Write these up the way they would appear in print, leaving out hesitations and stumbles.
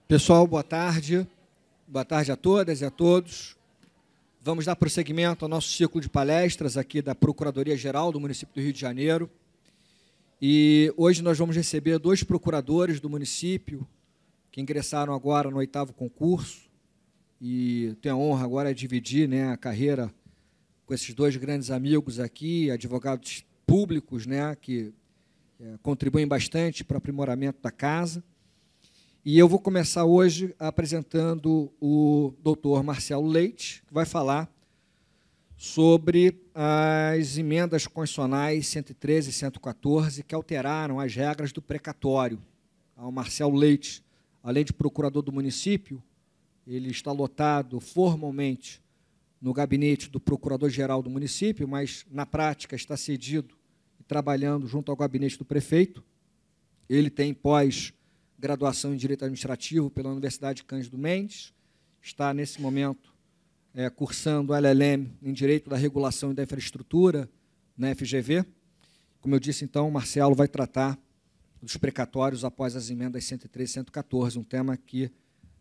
Pessoal, boa tarde. Boa tarde a todas e a todos. Vamos dar prosseguimento ao nosso ciclo de palestras aqui da Procuradoria-Geral do município do Rio de Janeiro. E hoje nós vamos receber 2 procuradores do município que ingressaram agora no 8º concurso. E tenho a honra agora de dividir, a carreira com esses 2 grandes amigos aqui, advogados públicos, que contribuem bastante para o aprimoramento da casa. E eu vou começar hoje apresentando o doutor Marcelo Leite, que vai falar sobre as emendas constitucionais 113 e 114, que alteraram as regras do precatório. O Marcelo Leite, além de procurador do município, ele está lotado formalmente no gabinete do procurador-geral do município, mas, na prática, está cedido e trabalhando junto ao gabinete do prefeito. Ele tem pós-graduação em Direito Administrativo pela Universidade Cândido Mendes, está, nesse momento, cursando LLM em Direito da Regulação e da Infraestrutura na FGV. Como eu disse, então, o Marcelo vai tratar dos precatórios após as emendas 113 e 114, um tema que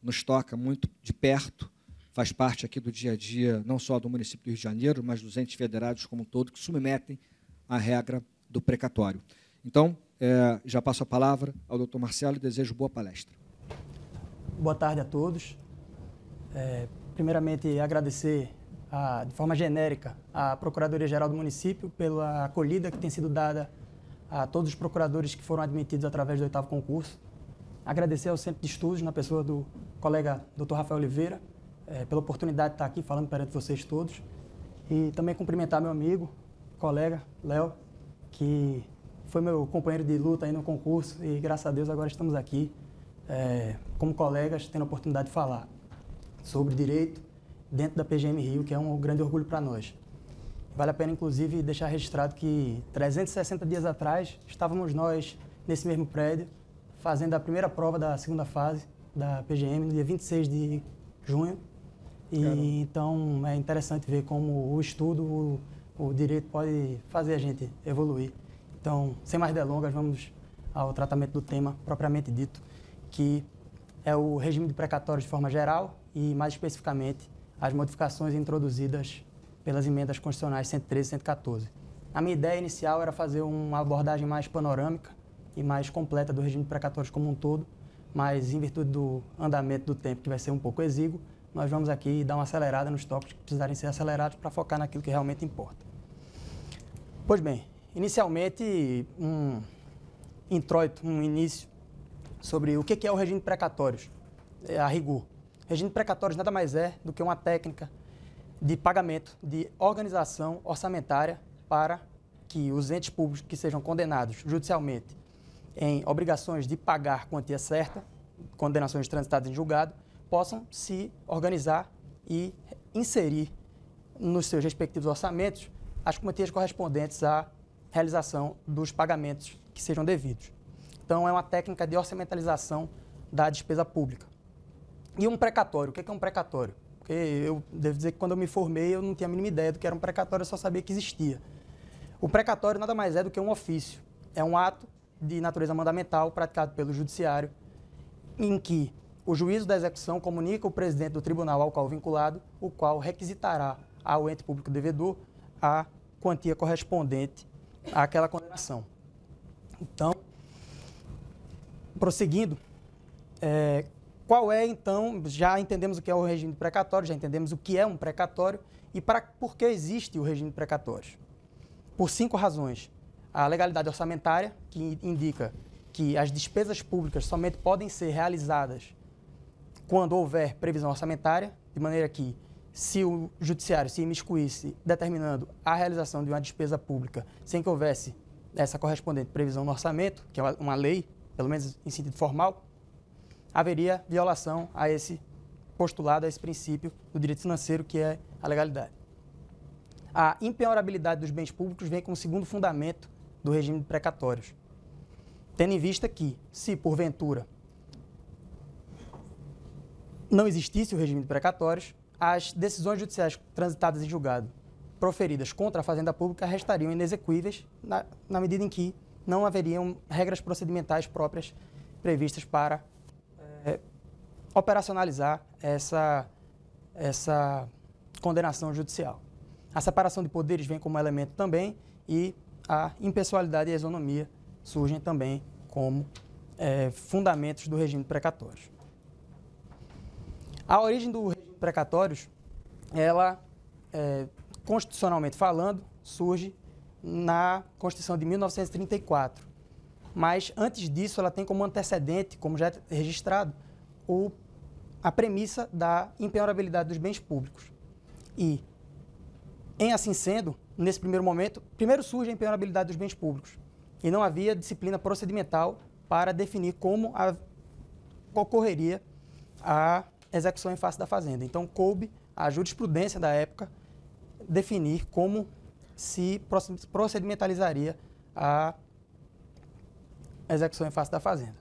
nos toca muito de perto, faz parte aqui do dia a dia, não só do município do Rio de Janeiro, mas dos entes federados como um todo, que submetem à regra do precatório. Então, já passo a palavra ao doutor Marcelo e desejo boa palestra. Boa tarde a todos. Primeiramente, agradecer, de forma genérica, à Procuradoria-Geral do município pela acolhida que tem sido dada a todos os procuradores que foram admitidos através do 8º concurso. Agradecer ao Centro de Estudos, na pessoa do colega Dr. Rafael Oliveira, pela oportunidade de estar aqui falando perante vocês todos. E também cumprimentar meu amigo, colega, Léo, que foi meu companheiro de luta aí no concurso e, graças a Deus, agora estamos aqui como colegas, tendo a oportunidade de falar sobre direito dentro da PGM Rio, que é um grande orgulho para nós. Vale a pena, inclusive, deixar registrado que 360 dias atrás estávamos nós nesse mesmo prédio, fazendo a primeira prova da segunda fase da PGM, no dia 26 de junho. E, então, é interessante ver como o estudo, o direito pode fazer a gente evoluir. Então, sem mais delongas, vamos ao tratamento do tema propriamente dito, que é o regime de precatórios de forma geral e, mais especificamente, as modificações introduzidas pelas emendas constitucionais 113 e 114. A minha ideia inicial era fazer uma abordagem mais panorâmica e mais completa do regime de precatórios como um todo, mas, em virtude do andamento do tempo, que vai ser um pouco exíguo, nós vamos aqui dar uma acelerada nos tópicos que precisarem ser acelerados para focar naquilo que realmente importa. Pois bem, inicialmente, um introito, um início sobre o que é o regime de precatórios, a rigor. O regime de precatórios nada mais é do que uma técnica de pagamento de organização orçamentária para que os entes públicos que sejam condenados judicialmente em obrigações de pagar quantia certa, condenações transitadas em julgado, possam se organizar e inserir nos seus respectivos orçamentos as quantias correspondentes à realização dos pagamentos que sejam devidos. Então, é uma técnica de orçamentalização da despesa pública. E um precatório, o que é um precatório? Porque eu devo dizer que quando eu me formei eu não tinha a mínima ideia do que era um precatório, eu só sabia que existia. O precatório nada mais é do que um ofício, é um ato de natureza mandamental praticado pelo judiciário, em que o juízo da execução comunica o presidente do tribunal ao qual vinculado, o qual requisitará ao ente público devedor a quantia correspondente àquela condenação. Então, prosseguindo, qual é, então, já entendemos o que é o regime de precatório, já entendemos o que é um precatório e por que existe o regime de precatórios. Por 5 razões. A legalidade orçamentária, que indica que as despesas públicas somente podem ser realizadas quando houver previsão orçamentária, de maneira que, se o judiciário se imiscuísse determinando a realização de uma despesa pública sem que houvesse essa correspondente previsão no orçamento, que é uma lei, pelo menos em sentido formal, haveria violação a esse postulado, a esse princípio do direito financeiro, que é a legalidade. A impenhorabilidade dos bens públicos vem como segundo fundamento do regime de precatórios, tendo em vista que, se porventura não existisse o regime de precatórios, as decisões judiciais transitadas em julgado proferidas contra a Fazenda Pública restariam inexequíveis na medida em que não haveriam regras procedimentais próprias previstas para operacionalizar essa condenação judicial. A separação de poderes vem como elemento também e a impessoalidade e a isonomia surgem também como fundamentos do regime de precatórios. A origem do regime de precatórios, ela, constitucionalmente falando, surge na Constituição de 1934. Mas, antes disso, ela tem como antecedente, como já é registrado, a premissa da impenhorabilidade dos bens públicos. E, em assim sendo, nesse primeiro momento, primeiro surge a impenhorabilidade dos bens públicos. E não havia disciplina procedimental para definir como ocorreria a execução em face da fazenda. Então, coube à jurisprudência da época definir como se procedimentalizaria a execução em face da fazenda.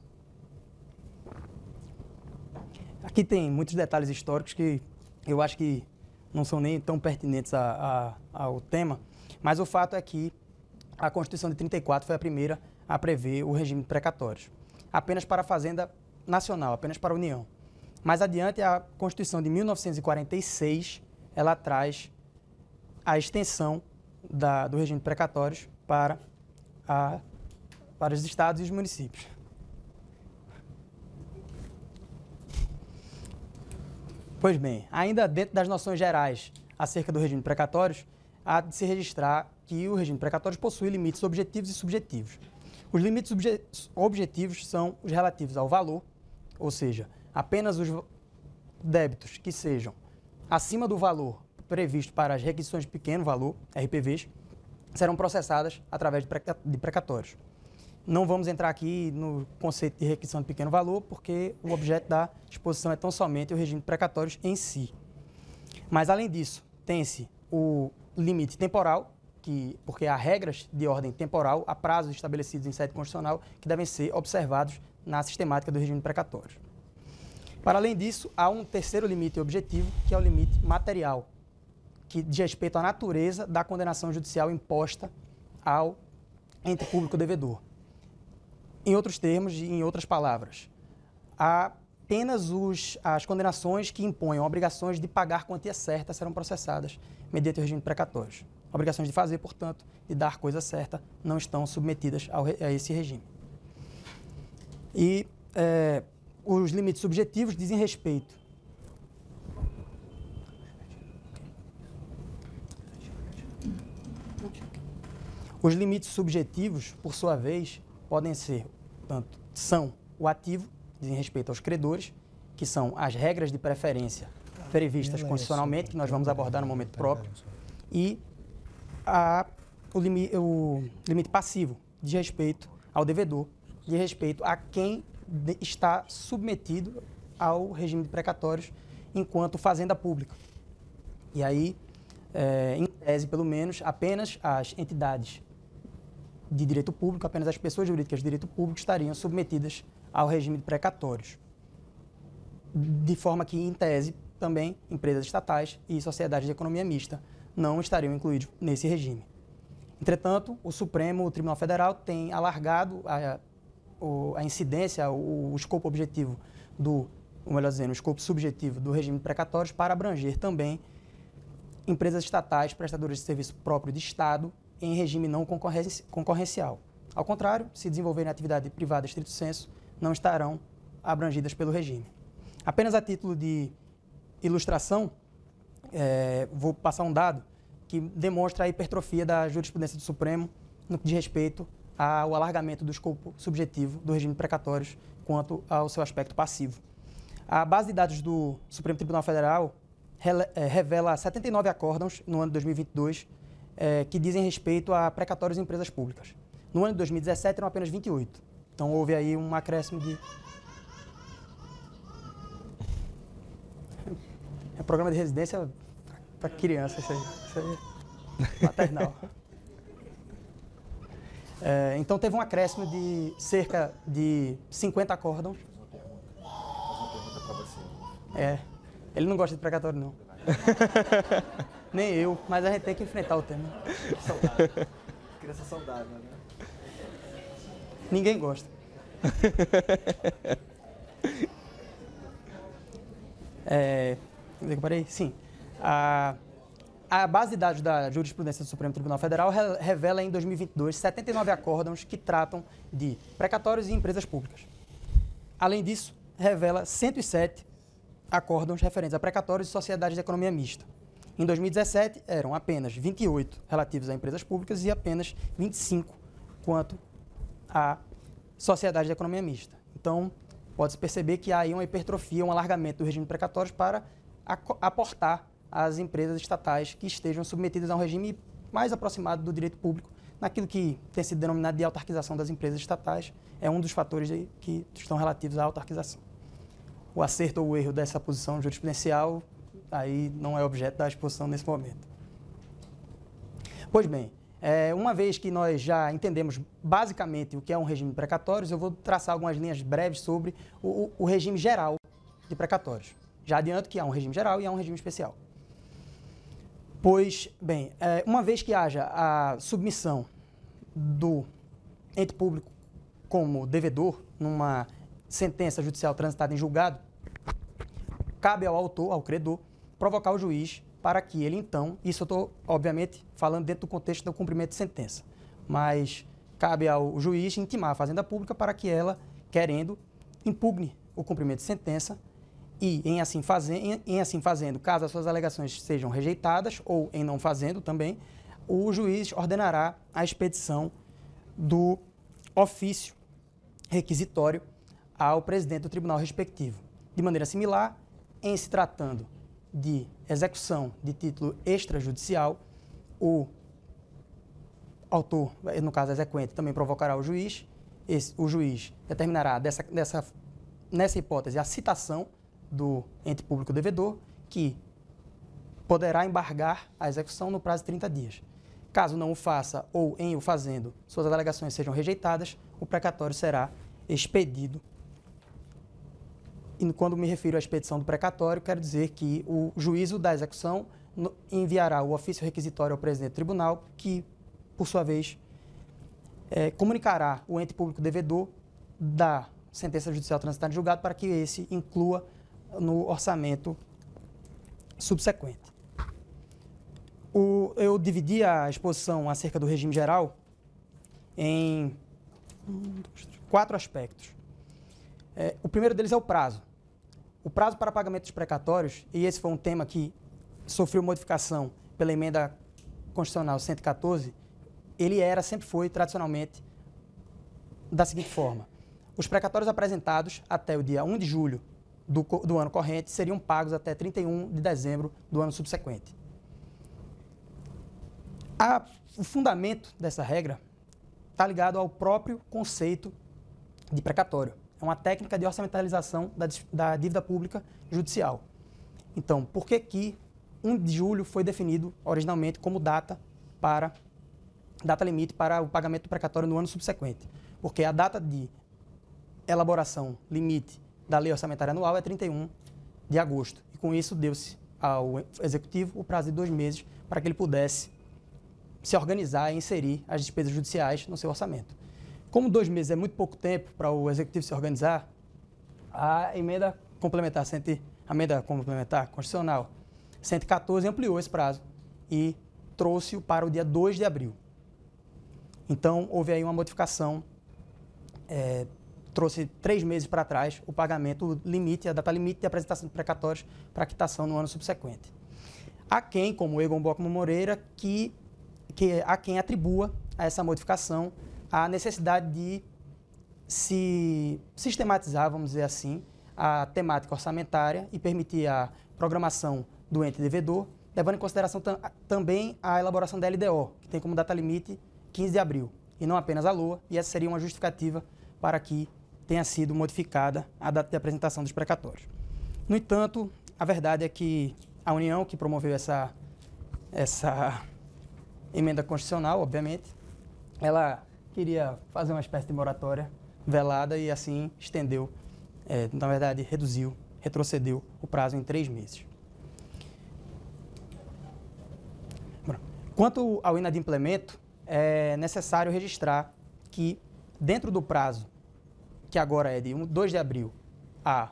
Aqui tem muitos detalhes históricos que eu acho que não são nem tão pertinentes ao tema, mas o fato é que a Constituição de 34 foi a primeira a prever o regime de precatórios, apenas para a Fazenda Nacional, apenas para a União. Mais adiante, a Constituição de 1946, ela traz a extensão do regime de precatórios para os estados e os municípios. Pois bem, ainda dentro das noções gerais acerca do regime de precatórios, há de se registrar que o regime de precatórios possui limites objetivos e subjetivos. Os limites objetivos são os relativos ao valor, ou seja, apenas os débitos que sejam acima do valor previsto para as requisições de pequeno valor, RPVs, serão processadas através de precatórios. Não vamos entrar aqui no conceito de requisição de pequeno valor, porque o objeto da disposição é tão somente o regime de precatórios em si. Mas, além disso, tem-se o limite temporal, porque há regras de ordem temporal, há prazos estabelecidos em sede constitucional que devem ser observados na sistemática do regime de precatórios. Para além disso, há um terceiro limite objetivo, que é o limite material, que diz respeito à natureza da condenação judicial imposta ao ente público devedor. Em outros termos e em outras palavras, apenas as condenações que imponham obrigações de pagar quantia certa serão processadas mediante o regime de precatórios. Obrigações de fazer, portanto, de dar coisa certa, não estão submetidas a esse regime. E os limites subjetivos dizem respeito Os limites subjetivos, por sua vez, podem ser, portanto, são o ativo, dizem respeito aos credores, que são as regras de preferência previstas constitucionalmente, que nós vamos abordar no momento próprio, e o limite passivo, diz respeito ao devedor, diz respeito a quem está submetido ao regime de precatórios enquanto fazenda pública. E aí, em tese, pelo menos, apenas as entidades de direito público, apenas as pessoas jurídicas de direito público estariam submetidas ao regime de precatórios. De forma que, em tese, também empresas estatais e sociedades de economia mista não estariam incluídos nesse regime. Entretanto, o Supremo Tribunal Federal tem alargado a incidência, o escopo objetivo ou melhor dizendo, o escopo subjetivo do regime de precatórios para abranger também empresas estatais, prestadoras de serviço próprio de Estado, em regime não concorrencial. Ao contrário, se desenvolverem atividade privada estrito sensu, não estarão abrangidas pelo regime. Apenas a título de ilustração, vou passar um dado que demonstra a hipertrofia da jurisprudência do Supremo no que diz respeito ao alargamento do escopo subjetivo do regime de precatórios quanto ao seu aspecto passivo. A base de dados do Supremo Tribunal Federal revela 79 acórdãos no ano de 2022 que dizem respeito a precatórios em empresas públicas. No ano de 2017 eram apenas 28. Então houve aí um acréscimo de... É programa de residência para criança, isso aí é maternal. Então teve um acréscimo de cerca de 50 acórdãos. Ele não gosta de precatório, não. Nem eu, mas a gente tem que enfrentar o tema. Saudável. Criança saudável, né? Ninguém gosta. Sim. A base de dados da jurisprudência do Supremo Tribunal Federal revela em 2022 79 acórdãos que tratam de precatórios e empresas públicas. Além disso, revela 107 acórdãos referentes a precatórios e sociedades de economia mista. Em 2017, eram apenas 28 relativos a empresas públicas e apenas 25 quanto a sociedades de economia mista. Então, pode-se perceber que há aí uma hipertrofia, um alargamento do regime de precatórios para aportar as empresas estatais que estejam submetidas a um regime mais aproximado do direito público, naquilo que tem sido denominado de autarquização das empresas estatais, é um dos fatores que estão relativos à autarquização. O acerto ou o erro dessa posição jurisprudencial aí não é objeto da exposição nesse momento. Pois bem, uma vez que nós já entendemos basicamente o que é um regime de precatórios, eu vou traçar algumas linhas breves sobre o regime geral de precatórios. Já adianto que há um regime geral e há um regime especial. Pois bem, uma vez que haja a submissão do ente público como devedor numa sentença judicial transitada em julgado, cabe ao autor, ao credor, provocar o juiz para que ele, então, isso eu estou, obviamente, falando dentro do contexto do cumprimento de sentença, mas cabe ao juiz intimar a Fazenda Pública para que ela, querendo, impugne o cumprimento de sentença e, em assim fazendo, caso as suas alegações sejam rejeitadas ou em não fazendo também, o juiz ordenará a expedição do ofício requisitório ao presidente do tribunal respectivo. De maneira similar, em se tratando de execução de título extrajudicial, o autor, no caso exequente, também provocará o juiz. O juiz determinará nessa hipótese a citação do ente público devedor, que poderá embargar a execução no prazo de 30 dias. Caso não o faça ou, em o fazendo, suas alegações sejam rejeitadas, o precatório será expedido. E quando me refiro à expedição do precatório, quero dizer que o juízo da execução enviará o ofício requisitório ao presidente do tribunal, que, por sua vez, comunicará o ente público devedor da sentença judicial transitada em julgado para que esse inclua no orçamento subsequente. Eu dividi a exposição acerca do regime geral em 4 aspectos. O primeiro deles é o prazo. O prazo para pagamento dos precatórios, e esse foi um tema que sofreu modificação pela emenda constitucional 114, ele sempre foi, tradicionalmente, da seguinte forma. Os precatórios apresentados até o dia 1 de julho do ano corrente seriam pagos até 31 de dezembro do ano subsequente. O fundamento dessa regra está ligado ao próprio conceito de precatório. É uma técnica de orçamentalização da dívida pública judicial. Então, por que 1 de julho foi definido originalmente como data limite para o pagamento do precatório no ano subsequente? Porque a data de elaboração limite da lei orçamentária anual é 31 de agosto. E com isso deu-se ao Executivo o prazo de 2 meses para que ele pudesse se organizar e inserir as despesas judiciais no seu orçamento. Como 2 meses é muito pouco tempo para o Executivo se organizar, a emenda complementar constitucional 114 ampliou esse prazo e trouxe-o para o dia 2 de abril. Então, houve aí uma modificação, trouxe 3 meses para trás o pagamento limite, a data limite de apresentação de precatórios para quitação no ano subsequente. Há quem, como Egon Bockmann Moreira, há quem atribua a essa modificação a necessidade de se sistematizar, vamos dizer assim, a temática orçamentária e permitir a programação do ente devedor, levando em consideração também a elaboração da LDO, que tem como data limite 15 de abril, e não apenas a LOA, e essa seria uma justificativa para que tenha sido modificada a data de apresentação dos precatórios. No entanto, a verdade é que a União, que promoveu essa emenda constitucional, obviamente, ela queria fazer uma espécie de moratória velada e assim estendeu, na verdade, retrocedeu o prazo em 3 meses. Quanto ao inadimplemento, é necessário registrar que, dentro do prazo, que agora é de 2 de abril a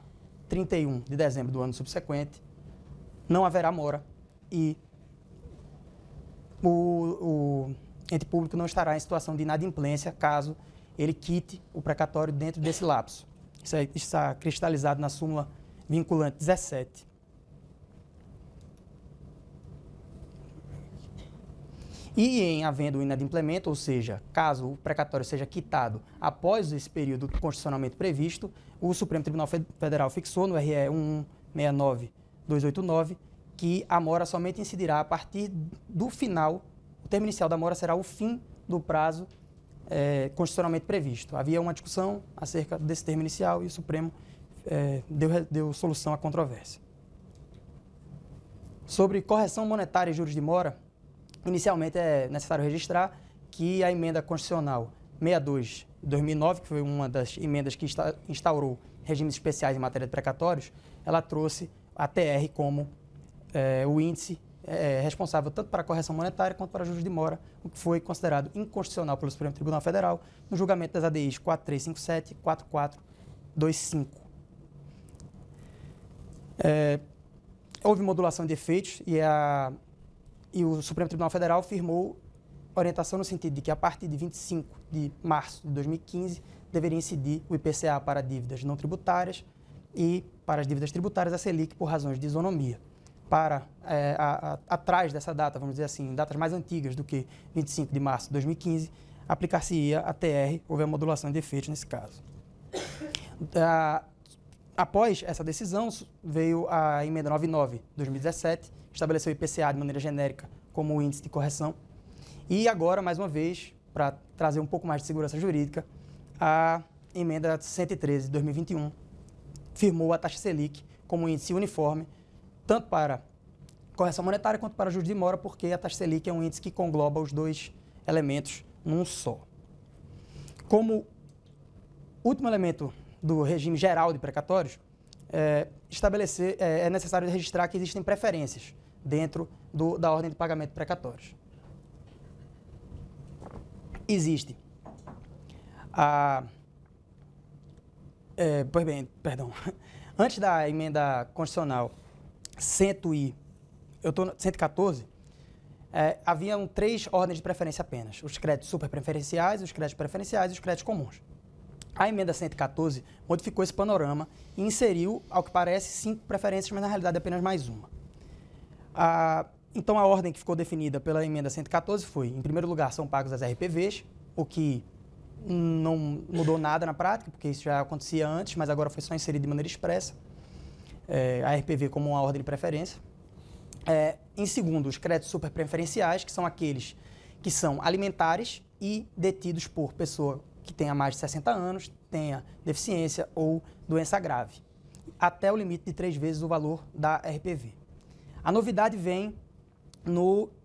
31 de dezembro do ano subsequente, não haverá mora e o ente público não estará em situação de inadimplência caso ele quite o precatório dentro desse lapso. Isso está cristalizado na súmula vinculante 17. E em havendo o inadimplemento, ou seja, caso o precatório seja quitado após esse período constitucionalmente previsto, o Supremo Tribunal Federal fixou no RE 169-289 que a mora somente incidirá a partir do final, o termo inicial da mora será o fim do prazo constitucionalmente previsto. Havia uma discussão acerca desse termo inicial e o Supremo deu solução à controvérsia. Sobre correção monetária e juros de mora, inicialmente é necessário registrar que a emenda constitucional 62 de 2009, que foi uma das emendas que instaurou regimes especiais em matéria de precatórios, ela trouxe a TR como o índice responsável tanto para a correção monetária quanto para juros de mora, o que foi considerado inconstitucional pelo Supremo Tribunal Federal no julgamento das ADIs 4357 e 4425. Houve modulação de efeitos e o Supremo Tribunal Federal firmou orientação no sentido de que, a partir de 25 de março de 2015, deveria incidir o IPCA para dívidas não tributárias e, para as dívidas tributárias, a Selic por razões de isonomia. Atrás dessa data, vamos dizer assim, datas mais antigas do que 25 de março de 2015, aplicar-se-ia a TR, houve a modulação de efeitos nesse caso. Após essa decisão, veio a emenda 99 de 2017, estabeleceu o IPCA de maneira genérica como índice de correção. E agora, mais uma vez, para trazer um pouco mais de segurança jurídica, a emenda 113 de 2021 firmou a taxa Selic como índice uniforme, tanto para correção monetária quanto para juros de mora, porque a taxa Selic é um índice que congloba os dois elementos num só. Como último elemento do regime geral de precatórios, é necessário registrar que existem preferências dentro da ordem de pagamento de precatórios. Existe antes da emenda constitucional 114, haviam 3 ordens de preferência apenas: os créditos superpreferenciais, os créditos preferenciais e os créditos comuns. A emenda 114 modificou esse panorama e inseriu, ao que parece, 5 preferências, mas na realidade apenas mais uma. Então, a ordem que ficou definida pela emenda 114 foi: em primeiro lugar, são pagos as RPVs, o que não mudou nada na prática, porque isso já acontecia antes, mas agora foi só inserido de maneira expressa, a RPV como uma ordem de preferência. Em segundo, os créditos superpreferenciais, que são aqueles que são alimentares e detidos por pessoa que tenha mais de 60 anos, tenha deficiência ou doença grave, até o limite de 3 vezes o valor da RPV. A novidade vem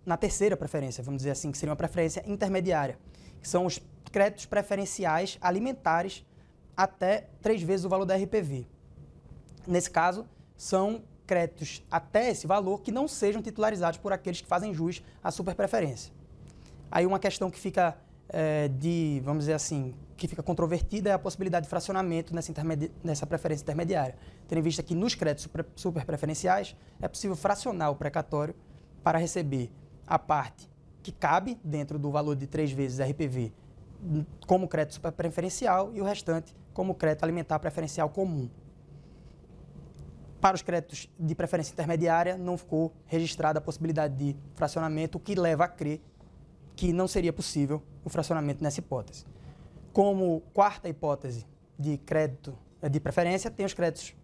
na terceira preferência, vamos dizer assim, que seria uma preferência intermediária, que são os créditos preferenciais alimentares até 3 vezes o valor da RPV. Nesse caso, são créditos até esse valor que não sejam titularizados por aqueles que fazem jus à superpreferência. Aí uma questão que fica vamos dizer assim, que fica controvertida é a possibilidade de fracionamento nessa preferência intermediária, tendo em vista que nos créditos superpreferenciais é possível fracionar o precatório para receber a parte que cabe dentro do valor de 3 vezes RPV como crédito superpreferencial e o restante como crédito alimentar preferencial comum. Para os créditos de preferência intermediária, não ficou registrada a possibilidade de fracionamento, o que leva a crer que não seria possível o fracionamento nessa hipótese. Como quarta hipótese de crédito de preferência, tem os créditos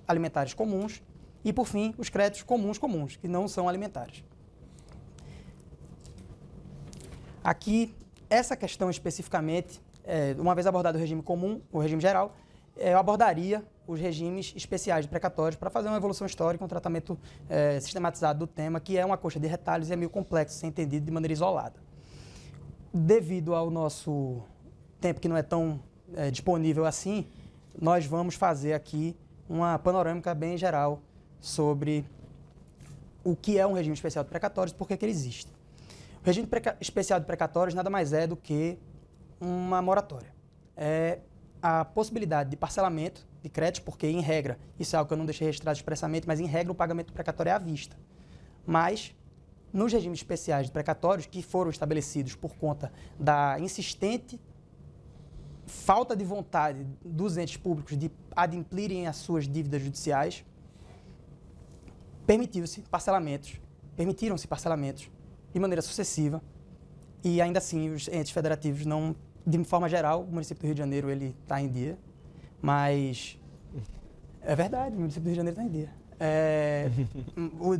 alimentares comuns e, por fim, os créditos comuns, que não são alimentares. Aqui, essa questão especificamente, uma vez abordado o regime comum, o regime geral, eu abordaria os regimes especiais de precatórios para fazer uma evolução histórica, um tratamento sistematizado do tema, que é uma coxa de retalhos e é meio complexo ser entendido de maneira isolada. Devido ao nosso tempo que não é tão disponível assim, nós vamos fazer aqui uma panorâmica bem geral sobre o que é um regime especial de precatórios e por que ele existe. O regime especial de precatórios nada mais é do que uma moratória. É a possibilidade de parcelamento de crédito, porque, em regra, isso é algo que eu não deixei registrado expressamente, mas, em regra, o pagamento do precatório é à vista. Mas, nos regimes especiais de precatórios, que foram estabelecidos por conta da insistente falta de vontade dos entes públicos de adimplirem as suas dívidas judiciais, permitiram-se parcelamentos de maneira sucessiva, e ainda assim os entes federativos não, de forma geral, o município do Rio de Janeiro ele está em dia, mas é verdade, o município do Rio de Janeiro está em dia.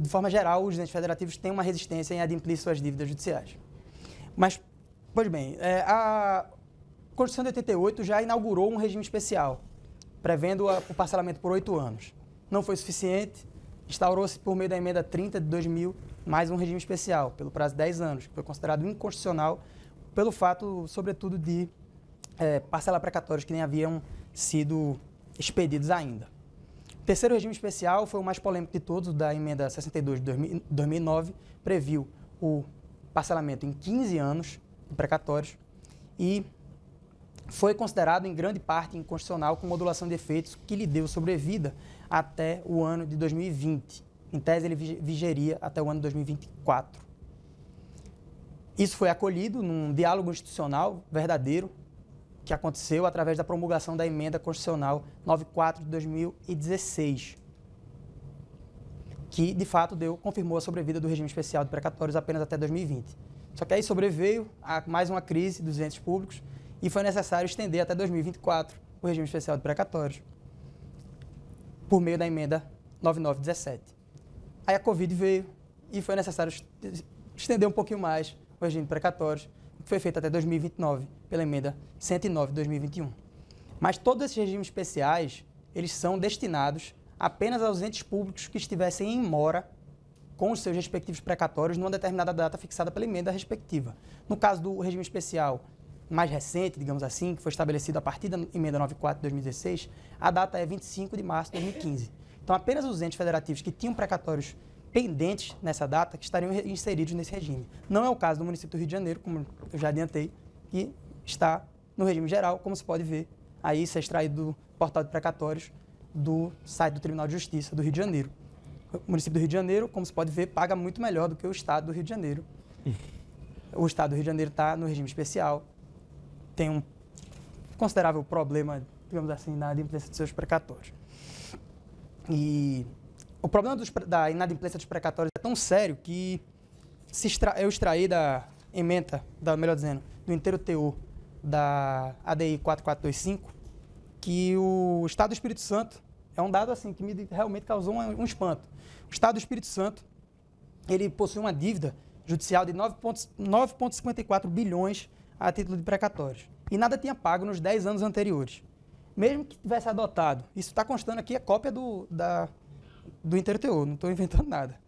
De forma geral, os entes federativos têm uma resistência em adimplir suas dívidas judiciais. Mas, pois bem, a Constituição de 88 já inaugurou um regime especial, prevendo o parcelamento por 8 anos. Não foi suficiente, instaurou-se por meio da emenda 30 de 2000 mais um regime especial, pelo prazo de 10 anos, que foi considerado inconstitucional pelo fato, sobretudo, de parcelar precatórios que nem haviam sido expedidos ainda. O terceiro regime especial foi o mais polêmico de todos, o da emenda 62 de 2009, previu o parcelamento em 15 anos de precatórios e foi considerado em grande parte inconstitucional com modulação de efeitos que lhe deu sobrevida até o ano de 2020. Em tese, ele vigeria até o ano de 2024. Isso foi acolhido num diálogo institucional verdadeiro que aconteceu através da promulgação da emenda constitucional 94 de 2016, que, de fato, confirmou a sobrevida do regime especial de precatórios apenas até 2020. Só que aí sobreveio mais uma crise dos entes públicos e foi necessário estender até 2024 o regime especial de precatórios, por meio da emenda 9917. Aí a Covid veio e foi necessário estender um pouquinho mais o regime de precatórios, que foi feito até 2029, pela emenda 109 de 2021. Mas todos esses regimes especiais, eles são destinados apenas aos entes públicos que estivessem em mora com os seus respectivos precatórios numa determinada data fixada pela emenda respectiva. No caso do regime especial mais recente, digamos assim, que foi estabelecido a partir da emenda 94 de 2016, a data é 25 de março de 2015. Então, apenas os entes federativos que tinham precatórios pendentes nessa data que estariam inseridos nesse regime. Não é o caso do município do Rio de Janeiro, como eu já adiantei, que está no regime geral, como se pode ver. Aí isso é extraído do portal de precatórios do site do Tribunal de Justiça do Rio de Janeiro. O município do Rio de Janeiro, como se pode ver, paga muito melhor do que o estado do Rio de Janeiro. O estado do Rio de Janeiro está no regime especial, tem um considerável problema, digamos assim, na adimplência de seus precatórios. E o problema da inadimplência dos precatórios é tão sério que eu extraí da ementa, melhor dizendo, do inteiro teor da ADI 4425, que o Estado do Espírito Santo é um dado assim que me realmente causou um espanto. O Estado do Espírito Santo, ele possui uma dívida judicial de 9,54 bilhões a título de precatórios. E nada tinha pago nos 10 anos anteriores. Mesmo que tivesse adotado, isso está constando aqui, a cópia do inteiro teor, não estou inventando nada.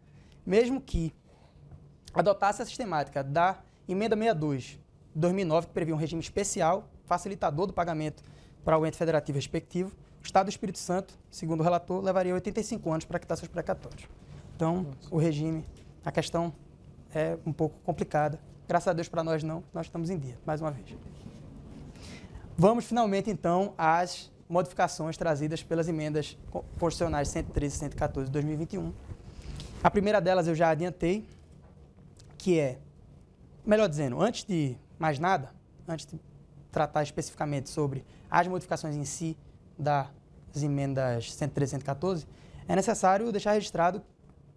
Mesmo que adotasse a sistemática da emenda 62 de 2009, que previa um regime especial, facilitador do pagamento para o ente federativo respectivo, o Estado do Espírito Santo, segundo o relator, levaria 85 anos para quitar seus precatórios. Então, o regime, a questão é um pouco complicada. Graças a Deus para nós não, nós estamos em dia, mais uma vez. Vamos finalmente, então, às modificações trazidas pelas emendas constitucionais 113 e 114 de 2021. A primeira delas eu já adiantei, que é, melhor dizendo, antes de mais nada, antes de tratar especificamente sobre as modificações em si das emendas 113 e 114, é necessário deixar registrado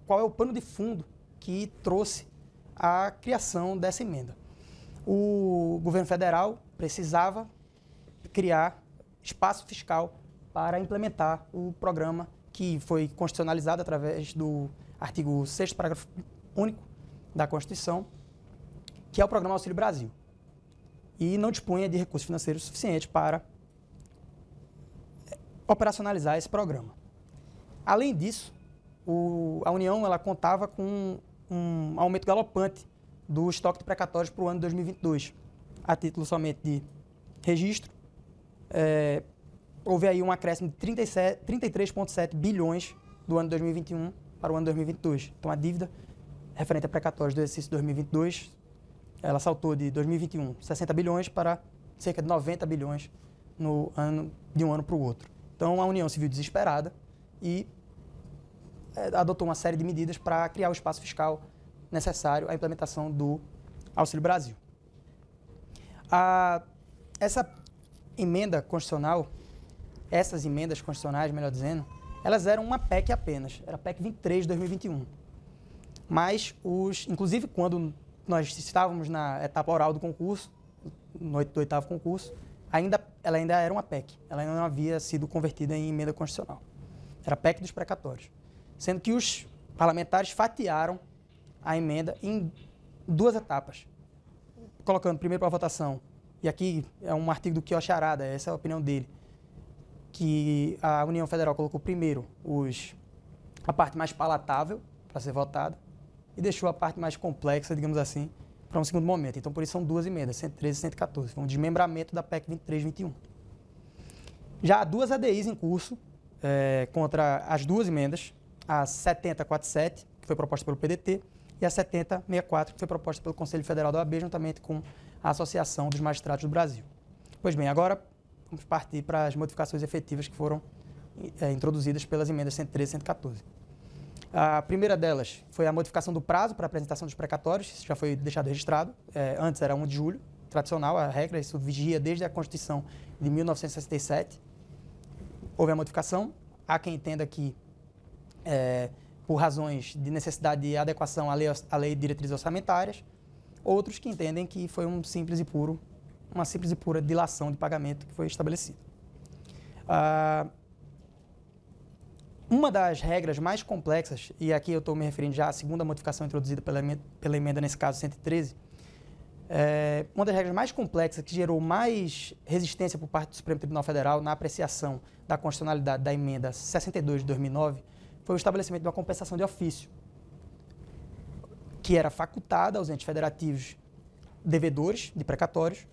qual é o pano de fundo que trouxe a criação dessa emenda. O governo federal precisava criar espaço fiscal para implementar o programa que foi constitucionalizado através do artigo 6º, parágrafo único da Constituição, que é o Programa Auxílio Brasil. E não dispunha de recursos financeiros suficientes para operacionalizar esse programa. Além disso, a União ela contava com um aumento galopante do estoque de precatórios para o ano de 2022. A título somente de registro, houve aí um acréscimo de 33,7 bilhões do ano de 2021 para o ano de 2022. Então, a dívida referente a precatórios do exercício 2022, ela saltou de 2021, 60 bilhões para cerca de 90 bilhões de um ano para o outro. Então, a União se viu desesperada e adotou uma série de medidas para criar o espaço fiscal necessário à implementação do Auxílio Brasil. Essa emenda constitucional, essas emendas constitucionais, melhor dizendo, elas eram uma PEC apenas, era a PEC 23 de 2021. Mas, inclusive, quando nós estávamos na etapa oral do concurso, no 8º concurso, ela ainda era uma PEC, ela ainda não havia sido convertida em emenda constitucional. Era a PEC dos precatórios. Sendo que os parlamentares fatiaram a emenda em 2 etapas, colocando primeiro para votação, e aqui é um artigo do Quioche Arada, essa é a opinião dele, que a União Federal colocou primeiro a parte mais palatável para ser votada e deixou a parte mais complexa, digamos assim, para um segundo momento. Então, por isso são 2 emendas, 113 e 114. Foi um desmembramento da PEC 23 e 21. Já há 2 ADIs em curso contra as 2 emendas, a 7047, que foi proposta pelo PDT, e a 7064, que foi proposta pelo Conselho Federal da OAB, juntamente com a Associação dos Magistrados do Brasil. Pois bem, agora vamos partir para as modificações efetivas que foram introduzidas pelas emendas 113 e 114. A primeira delas foi a modificação do prazo para a apresentação dos precatórios, isso já foi deixado registrado, antes era 1 de julho, tradicional, a regra, isso vigia desde a Constituição de 1967. Houve a modificação, há quem entenda que, por razões de necessidade de adequação à lei de diretrizes orçamentárias, outros que entendem que foi uma simples e pura dilação de pagamento que foi estabelecida. Uma das regras mais complexas, e aqui eu estou me referindo já à segunda modificação introduzida pela emenda, nesse caso 113, uma das regras mais complexas que gerou mais resistência por parte do Supremo Tribunal Federal na apreciação da constitucionalidade da emenda 62 de 2009 foi o estabelecimento de uma compensação de ofício, que era facultada aos entes federativos devedores de precatórios,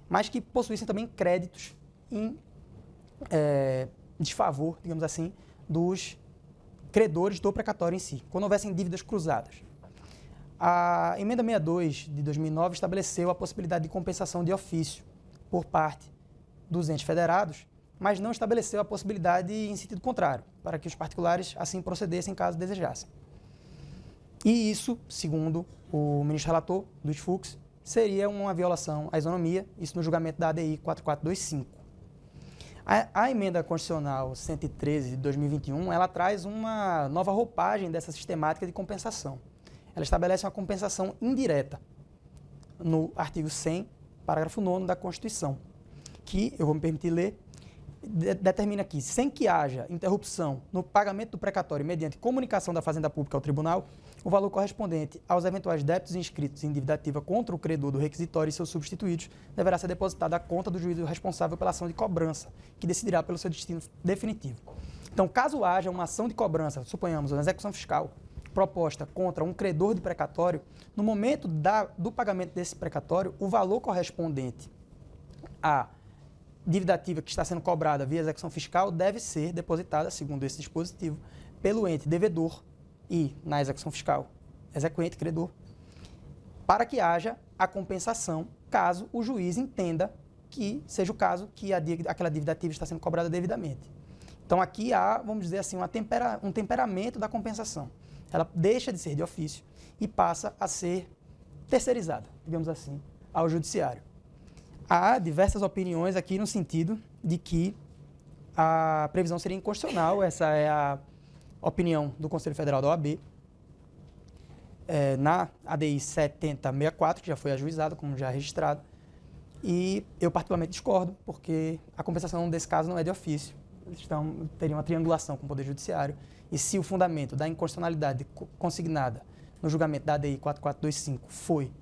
mas que possuíssem também créditos em desfavor, digamos assim, dos credores do precatório em si, quando houvessem dívidas cruzadas. A emenda 62 de 2009 estabeleceu a possibilidade de compensação de ofício por parte dos entes federados, mas não estabeleceu a possibilidade em sentido contrário, para que os particulares assim procedessem caso desejassem. E isso, segundo o ministro relator, Luiz Fux, seria uma violação à isonomia, isso no julgamento da ADI 4425. A emenda constitucional 113 de 2021, ela traz uma nova roupagem dessa sistemática de compensação. Ela estabelece uma compensação indireta no artigo 100, parágrafo 9º da Constituição, que, eu vou me permitir ler, determina que, sem que haja interrupção no pagamento do precatório mediante comunicação da Fazenda Pública ao Tribunal, o valor correspondente aos eventuais débitos inscritos em dívida ativa contra o credor do requisitório e seus substituídos deverá ser depositado à conta do juízo responsável pela ação de cobrança, que decidirá pelo seu destino definitivo. Então, caso haja uma ação de cobrança, suponhamos, uma execução fiscal proposta contra um credor de precatório, no momento do pagamento desse precatório, o valor correspondente à dívida ativa que está sendo cobrada via execução fiscal deve ser depositada, segundo esse dispositivo, pelo ente devedor e, na execução fiscal, exequente, credor, para que haja a compensação, caso o juiz entenda que seja o caso que aquela dívida ativa está sendo cobrada devidamente. Então, aqui há, vamos dizer assim, um temperamento da compensação. Ela deixa de ser de ofício e passa a ser terceirizada, digamos assim, ao judiciário. Há diversas opiniões aqui no sentido de que a previsão seria inconstitucional, essa é a opinião do Conselho Federal da OAB, na ADI 7064, que já foi ajuizada, como já registrado, e eu particularmente discordo, porque a compensação nesse caso não é de ofício, teria uma triangulação com o Poder Judiciário, e se o fundamento da inconstitucionalidade consignada no julgamento da ADI 4425 foi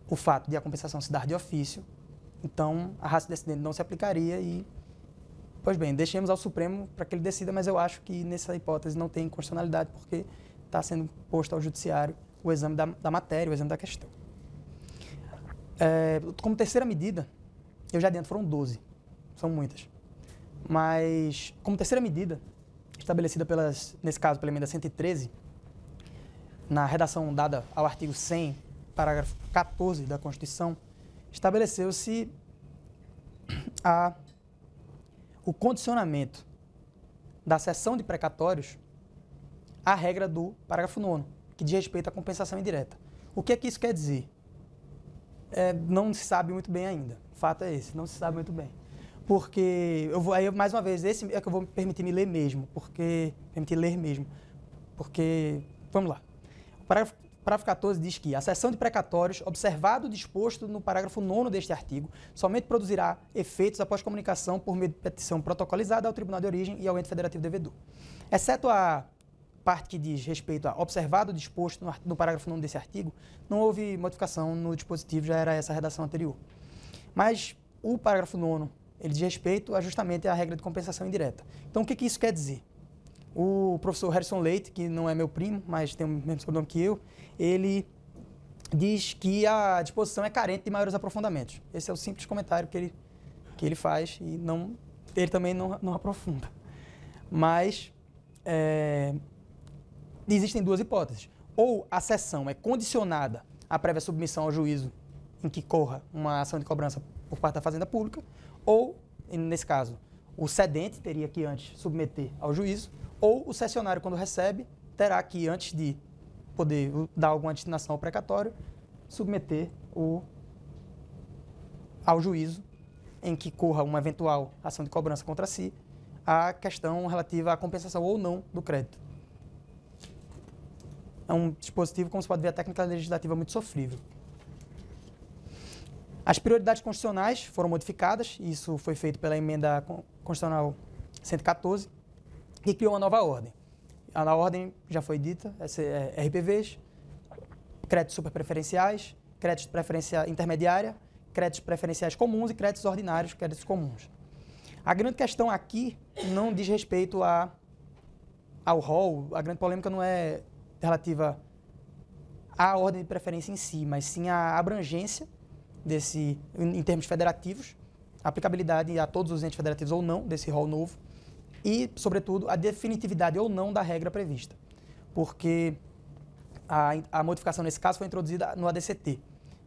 o fato de a compensação se dar de ofício, então a ratio decidente não se aplicaria e, pois bem, deixemos ao Supremo para que ele decida, mas eu acho que nessa hipótese não tem inconstitucionalidade porque está sendo posto ao Judiciário o exame da matéria, o exame da questão. Como terceira medida, eu já adianto, foram 12, são muitas, mas como terceira medida, estabelecida nesse caso pela emenda 113, na redação dada ao artigo 100, parágrafo 14 da Constituição, estabeleceu-se a o condicionamento da cessão de precatórios à regra do parágrafo 9º, que diz respeito à compensação indireta. O que é que isso quer dizer? Não se sabe muito bem ainda. O fato é esse, não se sabe muito bem. Porque, mais uma vez, esse é que eu vou permitir ler mesmo, porque, vamos lá. O parágrafo 14 diz que a cessão de precatórios, observado o disposto no parágrafo 9º deste artigo, somente produzirá efeitos após comunicação por meio de petição protocolizada ao Tribunal de Origem e ao ente federativo devedor. Exceto a parte que diz respeito a observado o disposto no parágrafo 9º desse artigo, não houve modificação no dispositivo, já era essa a redação anterior. Mas o parágrafo 9º, ele diz respeito justamente à regra de compensação indireta. Então, o que isso quer dizer? O professor Harrison Leite, que não é meu primo, mas tem o mesmo sobrenome que eu, ele diz que a disposição é carente de maiores aprofundamentos. Esse é o simples comentário que ele faz e ele também não aprofunda. Mas existem duas hipóteses. Ou a cessão é condicionada à prévia submissão ao juízo em que corra uma ação de cobrança por parte da Fazenda Pública, ou, nesse caso, o cedente teria que antes submeter ao juízo, ou o cessionário, quando recebe, terá que, antes de poder dar alguma destinação ao precatório, submeter ao juízo em que corra uma eventual ação de cobrança contra si, a questão relativa à compensação ou não do crédito. É um dispositivo, como se pode ver, a técnica legislativa muito sofrível. As prioridades constitucionais foram modificadas, isso foi feito pela emenda constitucional 114, que criou uma nova ordem. A ordem já foi dita, RPVs, créditos superpreferenciais, créditos de preferência intermediária, créditos preferenciais comuns e créditos ordinários, créditos comuns. A grande questão aqui não diz respeito ao rol, a grande polêmica não é relativa à ordem de preferência em si, mas sim à abrangência em termos federativos, a aplicabilidade a todos os entes federativos ou não desse rol novo e, sobretudo, a definitividade ou não da regra prevista. Porque a modificação nesse caso foi introduzida no ADCT,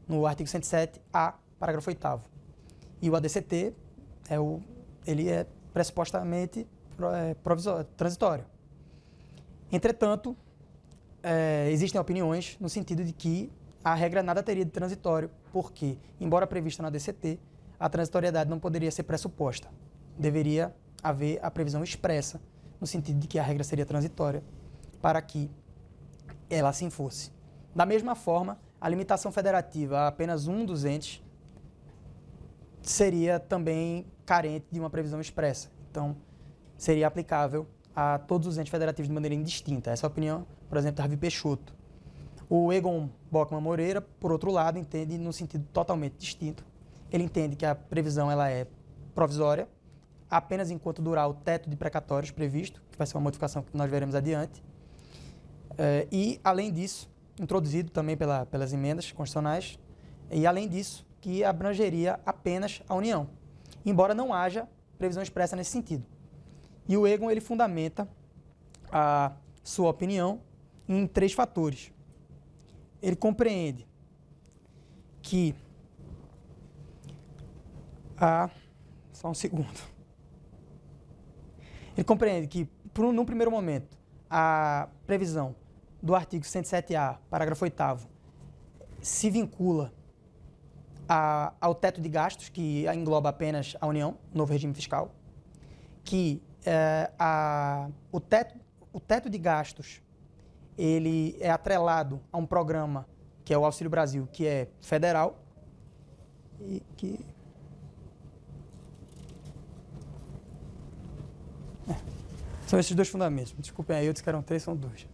no artigo 107A, parágrafo 8º. E o ADCT ele é pressupostamente transitório. Entretanto, existem opiniões no sentido de que a regra nada teria de transitório, porque, embora prevista na DCT, a transitoriedade não poderia ser pressuposta. Deveria haver a previsão expressa, no sentido de que a regra seria transitória, para que ela assim fosse. Da mesma forma, a limitação federativa a apenas um dos entes seria também carente de uma previsão expressa. Então, seria aplicável a todos os entes federativos de maneira indistinta. Essa é a opinião, por exemplo, da Ravi Peixoto. O Egon Bockmann Moreira, por outro lado, entende num sentido totalmente distinto. Ele entende que a previsão ela é provisória, apenas enquanto durar o teto de precatórios previsto, que vai ser uma modificação que nós veremos adiante. E, além disso, introduzido também pelas emendas constitucionais, e, além disso, que abrangeria apenas a União, embora não haja previsão expressa nesse sentido. E o Egon ele fundamenta a sua opinião em 3 fatores. Ele compreende que só um segundo. Ele compreende que, num primeiro momento, a previsão do artigo 107A, parágrafo 8º, se vincula ao teto de gastos, que engloba apenas a União, novo regime fiscal, que o teto de gastos ele é atrelado a um programa que é o Auxílio Brasil, que é federal e que são esses 2 fundamentos. Desculpem aí, eu disse que eram 3, são 2.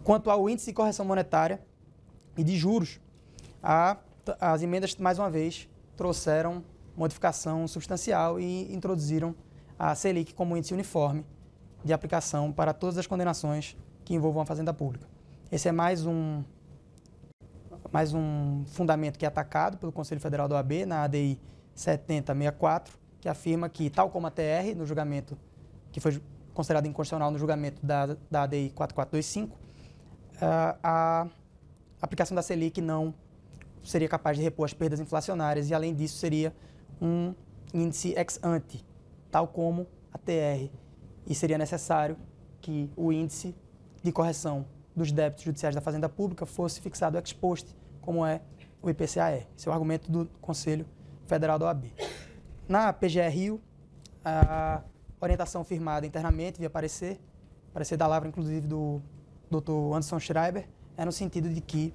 Quanto ao índice de correção monetária e de juros, as emendas, mais uma vez, trouxeram modificação substancial e introduziram a Selic como índice uniforme de aplicação para todas as condenações que envolvam a Fazenda Pública. Esse é mais um fundamento que é atacado pelo Conselho Federal da OAB, na ADI 7064, que afirma que, tal como a TR, no julgamento que foi considerado inconstitucional no julgamento da ADI 4425, a aplicação da Selic não seria capaz de repor as perdas inflacionárias e, além disso, seria um índice ex ante, tal como a TR, e seria necessário que o índice de correção dos débitos judiciais da Fazenda Pública fosse fixado ex post, como é o IPCAE. Esse é o argumento do Conselho Federal da OAB. Na PGE Rio, a orientação firmada internamente via parecer da lavra, inclusive, do Dr. Anderson Schreiber, é no sentido de que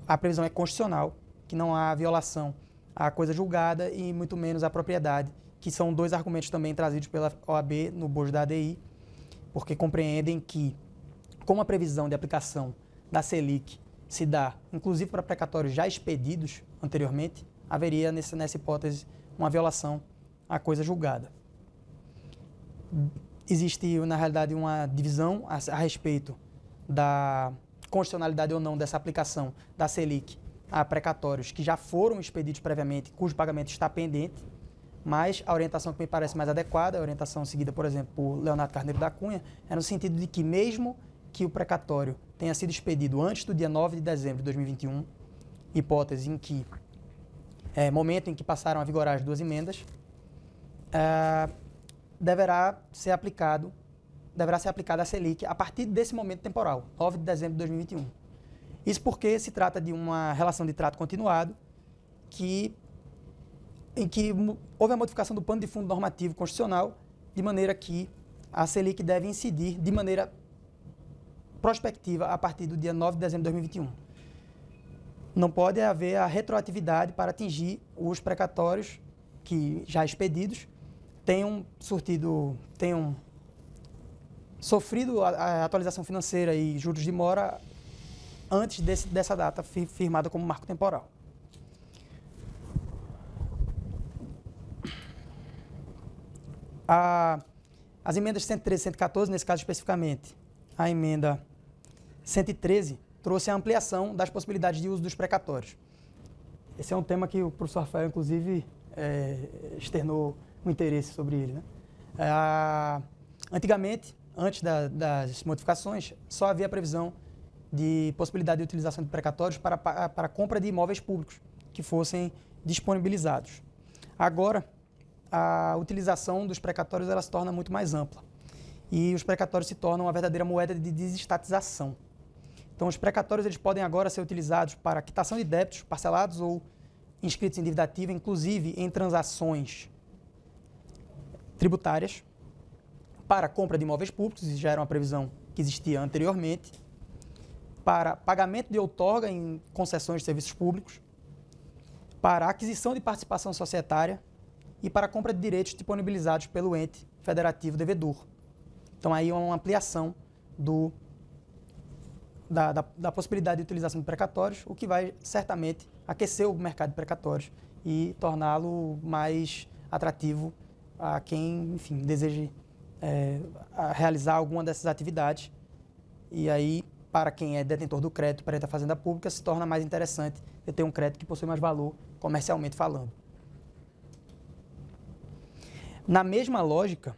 a previsão é constitucional, que não há violação à coisa julgada e muito menos à propriedade, que são dois argumentos também trazidos pela OAB no bojo da ADI, porque compreendem que, como a previsão de aplicação da Selic se dá, inclusive para precatórios já expedidos anteriormente, haveria nessa hipótese uma violação à coisa julgada. Existe, na realidade, uma divisão a respeito da constitucionalidade ou não dessa aplicação da Selic a precatórios que já foram expedidos previamente, cujo pagamento está pendente, mas a orientação que me parece mais adequada, a orientação seguida, por exemplo, por Leonardo Carneiro da Cunha, é no sentido de que mesmo que o precatório tenha sido expedido antes do dia 9 de dezembro de 2021, hipótese em que, momento em que passaram a vigorar as duas emendas, deverá ser aplicada a Selic a partir desse momento temporal, 9 de dezembro de 2021. Isso porque se trata de uma relação de trato continuado em que houve a modificação do pano de fundo normativo constitucional, de maneira que a Selic deve incidir de maneira prospectiva a partir do dia 9 de dezembro de 2021. Não pode haver a retroatividade para atingir os precatórios que já expedidos tenham sofrido a atualização financeira e juros de mora antes dessa data firmada como marco temporal. As emendas 113 e 114, nesse caso especificamente, a emenda 113 trouxe a ampliação das possibilidades de uso dos precatórios. Esse é um tema que o professor Rafael, inclusive, externou um interesse sobre ele, né? Antigamente, antes das modificações, só havia a previsão de possibilidade de utilização de precatórios para a compra de imóveis públicos que fossem disponibilizados. Agora, a utilização dos precatórios ela se torna muito mais ampla e os precatórios se tornam uma verdadeira moeda de desestatização. Então, os precatórios eles podem agora ser utilizados para quitação de débitos parcelados ou inscritos em dívida ativa, inclusive em transações tributárias, para compra de imóveis públicos, isso já era uma previsão que existia anteriormente, para pagamento de outorga em concessões de serviços públicos, para aquisição de participação societária e para compra de direitos disponibilizados pelo ente federativo devedor. Então, aí é uma ampliação da possibilidade de utilização de precatórios, o que vai certamente aquecer o mercado de precatórios e torná-lo mais atrativo a quem, enfim, deseje realizar alguma dessas atividades. E aí, para quem é detentor do crédito perante a Fazenda Pública, se torna mais interessante ter um crédito que possui mais valor comercialmente falando. Na mesma lógica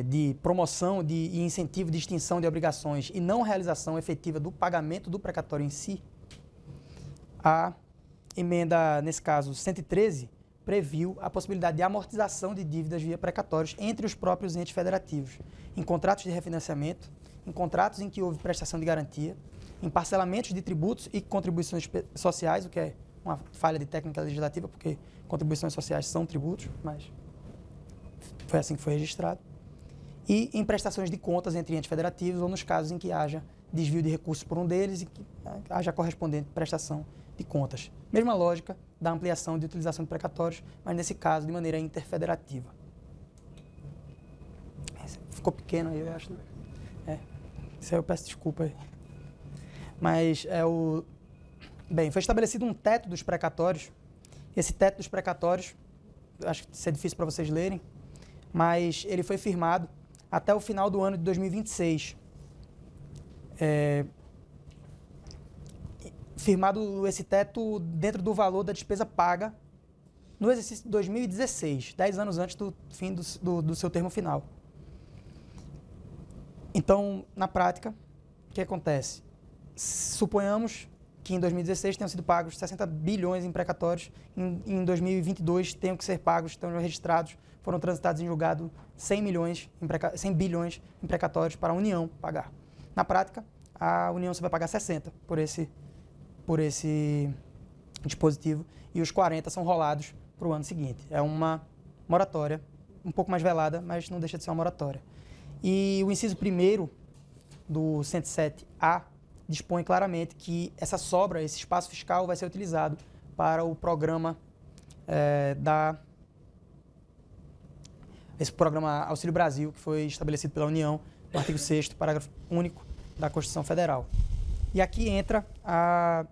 de promoção e incentivo de extinção de obrigações e não realização efetiva do pagamento do precatório em si, a emenda, nesse caso, 113, previu a possibilidade de amortização de dívidas via precatórios entre os próprios entes federativos, em contratos de refinanciamento, em contratos em que houve prestação de garantia, em parcelamentos de tributos e contribuições sociais, o que é uma falha de técnica legislativa, porque contribuições sociais são tributos, mas foi assim que foi registrado, e em prestações de contas entre entes federativos ou nos casos em que haja desvio de recursos por um deles e que haja correspondente prestação de contas. Mesma lógica da ampliação de utilização de precatórios, mas nesse caso de maneira interfederativa. Ficou pequeno aí, eu acho. Isso aí eu peço desculpa aí. Mas Bem, foi estabelecido um teto dos precatórios. Esse teto dos precatórios, acho que isso é difícil para vocês lerem, mas ele foi firmado até o final do ano de 2026. Firmado esse teto dentro do valor da despesa paga no exercício de 2016, 10 anos antes do fim do seu termo final. Então, na prática, o que acontece? Suponhamos que em 2016 tenham sido pagos 60 bilhões em precatórios, em 2022 tenham que ser pagos, estão registrados, foram transitados em julgado 100 bilhões em precatórios para a União pagar. Na prática, a União só vai pagar 60 por esse dispositivo e os 40 são rolados para o ano seguinte. É uma moratória, um pouco mais velada, mas não deixa de ser uma moratória. E o inciso 1º do 107A dispõe claramente que essa sobra, esse espaço fiscal vai ser utilizado para o programa esse programa Auxílio Brasil, que foi estabelecido pela União no artigo 6º, parágrafo único da Constituição Federal. E aqui entra a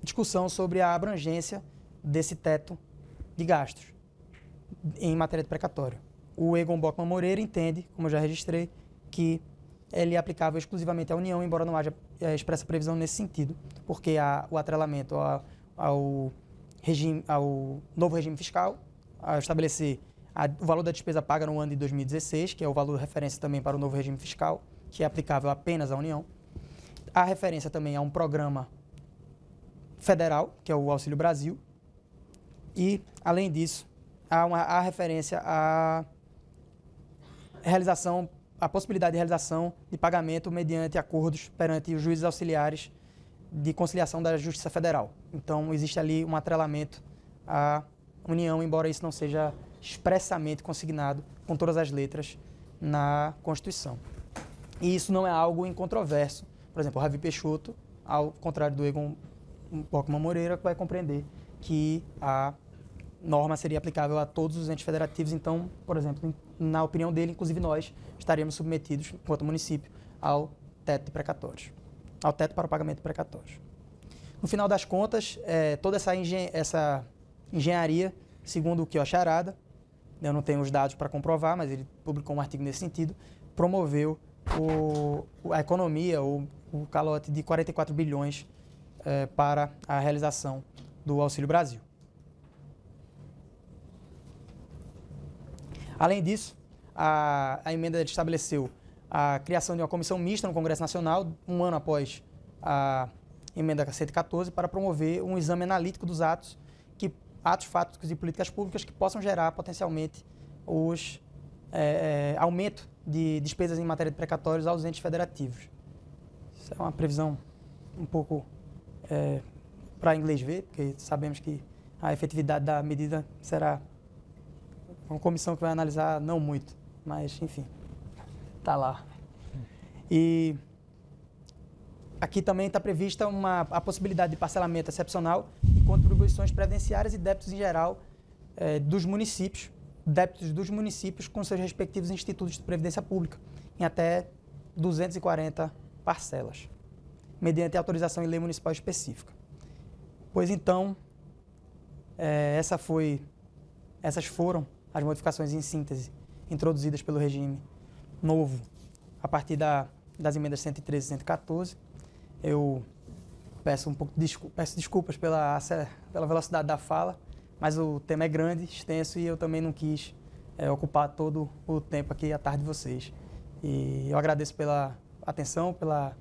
discussão sobre a abrangência desse teto de gastos em matéria de precatório. O Egon Bockmann Moreira entende, como eu já registrei, que ele é aplicável exclusivamente à União, embora não haja expressa previsão nesse sentido, porque há o atrelamento ao novo regime fiscal, a estabelecer o valor da despesa paga no ano de 2016, que é o valor de referência também para o novo regime fiscal, que é aplicável apenas à União. Há referência também a um programa federal, que é o Auxílio Brasil, e, além disso, há referência à possibilidade de realização de pagamento mediante acordos perante os juízes auxiliares de conciliação da Justiça Federal. Então, existe ali um atrelamento à União, embora isso não seja expressamente consignado com todas as letras na Constituição. E isso não é algo incontroverso. Por exemplo, o Ravi Peixoto, ao contrário do Egon Bockmann Moreira, vai compreender que a norma seria aplicável a todos os entes federativos. Então, por exemplo, na opinião dele, inclusive nós, estaríamos submetidos, enquanto município, ao teto de precatórios, ao teto para o pagamento de precatórios. No final das contas, toda essa engenharia, segundo o Kiyoshi Arada, eu não tenho os dados para comprovar, mas ele publicou um artigo nesse sentido, promoveu a economia, o calote de 44 bilhões para a realização do Auxílio Brasil. Além disso, a emenda estabeleceu a criação de uma comissão mista no Congresso Nacional, um ano após a emenda 114, para promover um exame analítico dos atos fáticos e políticas públicas que possam gerar potencialmente aumento de despesas em matéria de precatórios aos entes federativos. Isso é uma previsão um pouco para inglês ver, porque sabemos que a efetividade da medida será uma comissão que vai analisar não muito, mas enfim, está lá. E aqui também está prevista a possibilidade de parcelamento excepcional de contribuições previdenciárias e débitos em geral dos municípios, débitos dos municípios com seus respectivos institutos de previdência pública, em até 240 parcelas, mediante autorização em lei municipal específica. Pois então, essas foram as modificações em síntese introduzidas pelo regime novo a partir das emendas 113 e 114. Eu peço desculpas pela velocidade da fala, mas o tema é grande, extenso e eu também não quis ocupar todo o tempo aqui à tarde de vocês. E eu agradeço pela atenção, pela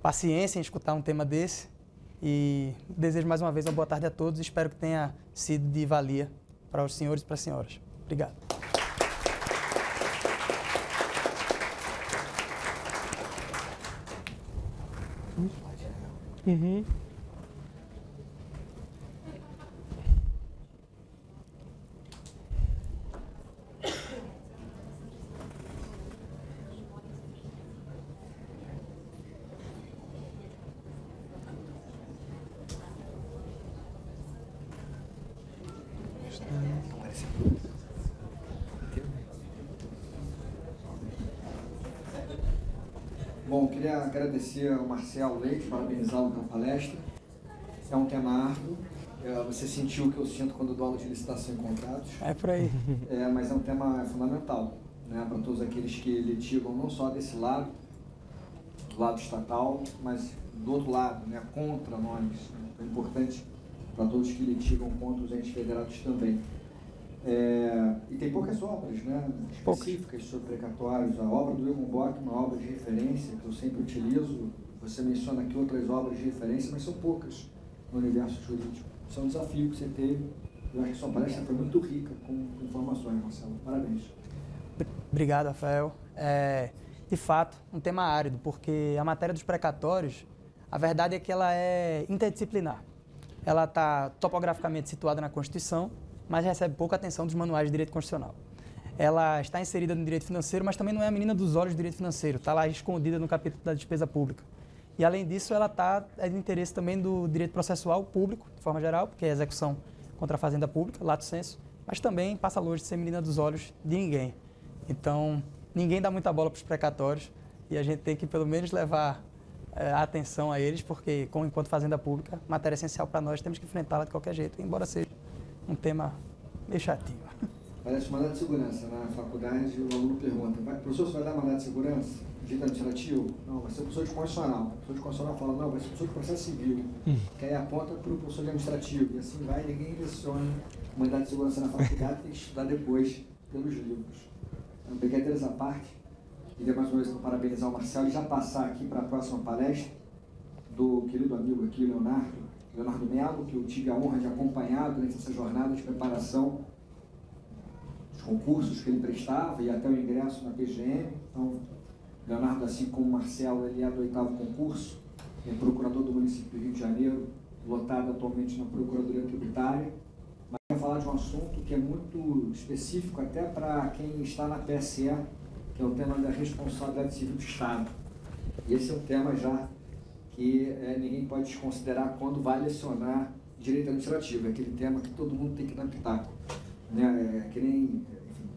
paciência em escutar um tema desse e desejo mais uma vez uma boa tarde a todos e espero que tenha sido de valia para os senhores e para as senhoras. Obrigado. Uhum. Bom, queria agradecer ao Marcelo Leite, parabenizá-lo pela palestra. É um tema árduo. Você sentiu o que eu sinto quando dou aula de licitação em contratos. É por aí. Mas é um tema fundamental, né, para todos aqueles que litigam não só desse lado, do lado estatal, mas do outro lado, né, contra nós. É importante para todos que litigam contra os entes federados também. E tem poucas obras, né, específicas sobre precatórios. A obra do Egon Bockmann, uma obra de referência que eu sempre utilizo, Você menciona aqui outras obras de referência, mas são poucas no universo jurídico. Isso é um desafio que você teve. Eu acho que sua palestra foi muito rica com informações, Marcelo. Parabéns. Obrigado, Rafael. De fato, um tema árido, porque a matéria dos precatórios, a verdade é que ela é interdisciplinar. Ela está topograficamente situada na Constituição, mas recebe pouca atenção dos manuais de direito constitucional. Ela está inserida no direito financeiro, mas também não é a menina dos olhos do direito financeiro, está lá escondida no capítulo da despesa pública. E, além disso, ela é de interesse também do direito processual público, de forma geral, porque é a execução contra a fazenda pública, lato sensu, mas também passa longe de ser menina dos olhos de ninguém. Então, ninguém dá muita bola para os precatórios e a gente tem que, pelo menos, levar a atenção a eles, porque, enquanto fazenda pública, matéria essencial para nós, temos que enfrentá-la de qualquer jeito, embora seja um tema meio chatinho. Parece mandado de segurança. Na faculdade, o aluno pergunta, professor, você vai dar mandado de segurança? Direito administrativo? Não, vai ser professor de constitucional. O professor de constitucional fala, não, vai ser professor de processo civil. Que aí aponta para o professor de administrativo. E assim vai, ninguém leciona mandado de segurança na faculdade, tem que estudar depois pelos livros. Então, brincadeiras à parte, queria mais uma vez parabenizar o Marcelo e já passar aqui para a próxima palestra do querido amigo aqui, Leonardo Melo, que eu tive a honra de acompanhar durante essa jornada de preparação dos concursos que ele prestava e até o ingresso na PGM. Então, Leonardo, assim como o Marcelo, ele é do 8º concurso, é procurador do município do Rio de Janeiro, lotado atualmente na Procuradoria Tributária. Mas vai falar de um assunto que é muito específico até para quem está na PSE, que é o tema da responsabilidade civil do Estado. E esse é um tema já que ninguém pode desconsiderar quando vai lecionar direito administrativo. É aquele tema que todo mundo tem que dar pitaco. Né? Que nem, enfim,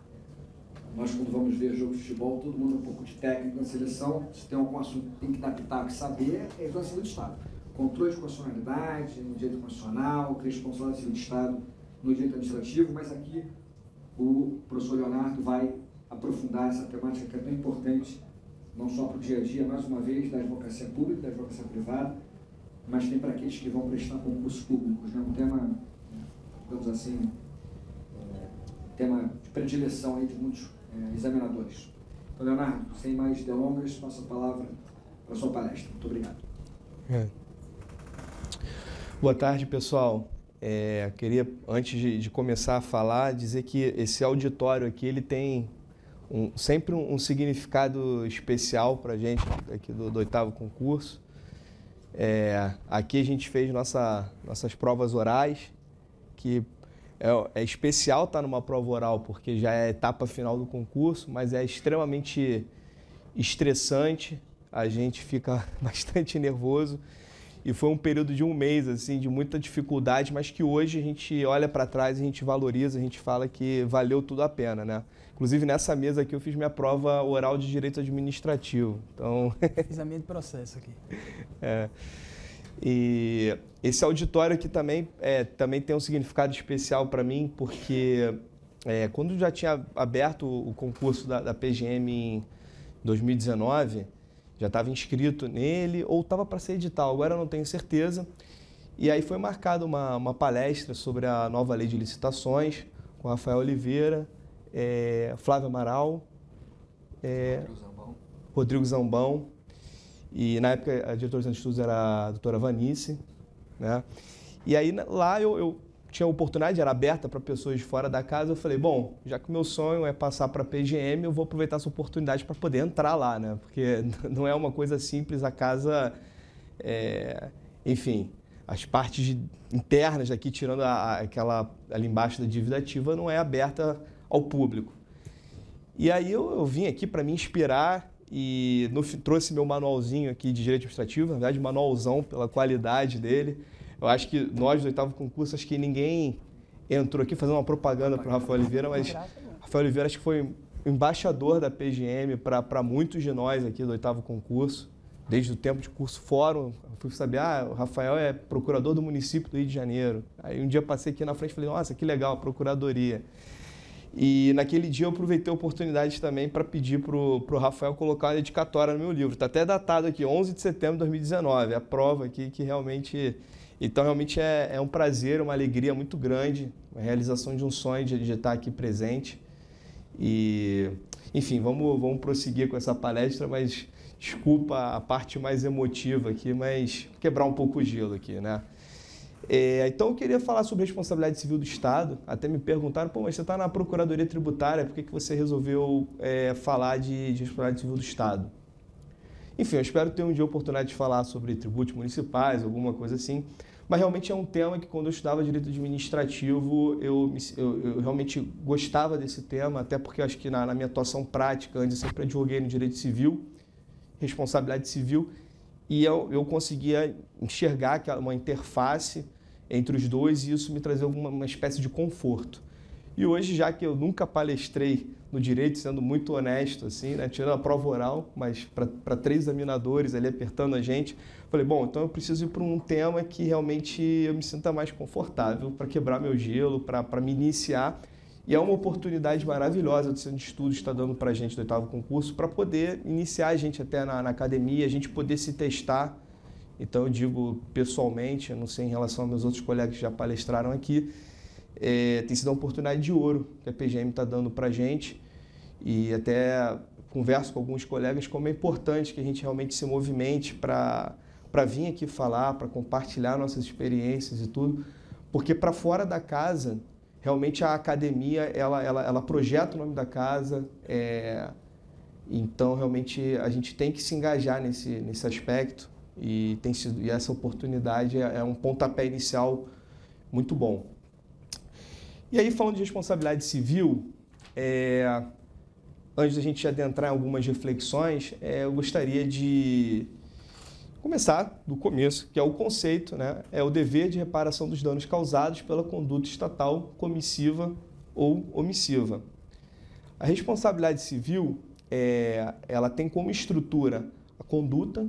nós quando vamos ver jogos de futebol, todo mundo é um pouco de técnico na seleção, se tem algum assunto que tem que dar pitaco e saber, é a civil do Estado. Controle de constitucionalidade no direito constitucional, responsabilidade civil do Estado no direito administrativo, mas aqui o professor Leonardo vai aprofundar essa temática que é tão importante, não só para o dia a dia, mais uma vez, da advocacia pública, da advocacia privada, mas tem para aqueles que vão prestar concursos públicos, né? Um tema, digamos assim, tema de predileção aí de muitos examinadores. Então, Leonardo, sem mais delongas, passo a palavra para a sua palestra. Muito obrigado. Boa tarde, pessoal. Queria, antes de começar a falar, dizer que esse auditório aqui ele tem sempre um significado especial para a gente aqui do 8º concurso. Aqui a gente fez nossas provas orais, que é especial estar numa prova oral, porque já é a etapa final do concurso, mas é extremamente estressante, a gente fica bastante nervoso. E foi um período de um mês, assim, de muita dificuldade, mas que hoje a gente olha para trás, a gente valoriza, a gente fala que valeu tudo a pena, né? Inclusive, nessa mesa aqui, eu fiz minha prova oral de direito administrativo. Então... Fiz a minha de processo aqui. E esse auditório aqui também tem um significado especial para mim, porque quando eu já tinha aberto o concurso da PGM em 2019... já estava inscrito nele ou estava para ser edital, agora eu não tenho certeza. E aí foi marcada uma palestra sobre a nova lei de licitações com Rafael Oliveira, Flávio Amaral, Rodrigo Zambão, e na época a diretora dos estudos era a doutora Vanice, né? E aí lá eu tinha a oportunidade, era aberta para pessoas de fora da casa, eu falei, bom, já que o meu sonho é passar para a PGM, eu vou aproveitar essa oportunidade para poder entrar lá, né? Porque não é uma coisa simples, a casa, enfim, as partes internas aqui, tirando aquela ali embaixo da dívida ativa, não é aberta ao público. E aí eu vim aqui para me inspirar e trouxe meu manualzinho aqui de direito administrativo, na verdade, manualzão pela qualidade dele. Eu acho que nós do 8º concurso, acho que ninguém entrou aqui fazendo uma propaganda para o Rafael Oliveira, mas Rafael Oliveira acho que foi embaixador da PGM para muitos de nós aqui do 8º concurso, desde o tempo de curso fórum. Eu fui saber, o Rafael é procurador do município do Rio de Janeiro. Aí um dia passei aqui na frente e falei, nossa, que legal, procuradoria. E naquele dia eu aproveitei a oportunidade também para pedir para o Rafael colocar uma dedicatória no meu livro. Está até datado aqui, 11 de setembro de 2019, a prova aqui que realmente... Então, realmente é um prazer, uma alegria muito grande, a realização de um sonho de estar aqui presente. E, enfim, vamos prosseguir com essa palestra, mas Desculpa a parte mais emotiva aqui, mas quebrar um pouco o gelo aqui, né? Então, eu queria falar sobre responsabilidade civil do Estado. Até me perguntaram, pô, mas você está na Procuradoria Tributária, por que você resolveu falar de responsabilidade civil do Estado? Enfim, eu espero ter um dia a oportunidade de falar sobre tributos municipais, alguma coisa assim, mas realmente é um tema que, quando eu estudava direito administrativo, eu realmente gostava desse tema, até porque acho que na minha atuação prática, antes eu sempre advoguei no direito civil, responsabilidade civil, e eu conseguia enxergar uma interface entre os dois e isso me trazia uma espécie de conforto. E hoje, já que eu nunca palestrei no direito, sendo muito honesto, assim, né, tirando a prova oral, mas para 3 examinadores ali apertando a gente, falei, bom, então eu preciso ir para um tema que realmente eu me sinta mais confortável para quebrar meu gelo, para me iniciar. E é uma oportunidade maravilhosa do Centro de Estudos está dando para a gente do 8º concurso para poder iniciar a gente até na academia, a gente poder se testar. Então, eu digo pessoalmente, eu não sei em relação aos meus outros colegas que já palestraram aqui, tem sido uma oportunidade de ouro que a PGM está dando para a gente. E até converso com alguns colegas como é importante que a gente realmente se movimente para vir aqui falar, para compartilhar nossas experiências e tudo, porque para fora da casa, realmente a academia, ela projeta o nome da casa, então realmente a gente tem que se engajar nesse aspecto e essa oportunidade é um pontapé inicial muito bom. E aí, falando de responsabilidade civil, antes da gente adentrar em algumas reflexões, eu gostaria de começar do começo, que é o conceito, né? É o dever de reparação dos danos causados pela conduta estatal comissiva ou omissiva. A responsabilidade civil, ela tem como estrutura a conduta,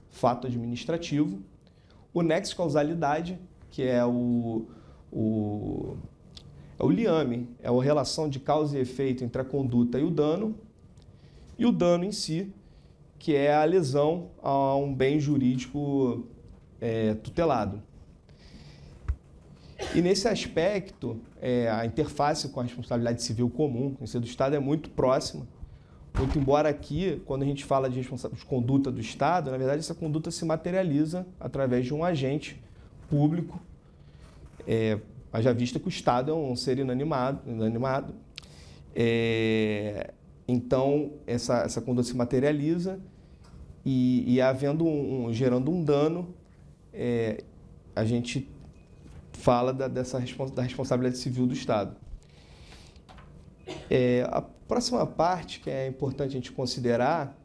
fato administrativo, o nexo de causalidade, que é o liame, é a relação de causa e efeito entre a conduta e o dano em si, que é a lesão a um bem jurídico tutelado. E nesse aspecto, a interface com a responsabilidade civil comum, em do Estado, é muito próxima, muito embora aqui, quando a gente fala de conduta do Estado, na verdade essa conduta se materializa através de um agente público, haja vista que o Estado é um ser inanimado. Então, essa conduta se materializa e gerando um dano, a gente fala da responsabilidade civil do Estado. A próxima parte que é importante a gente considerar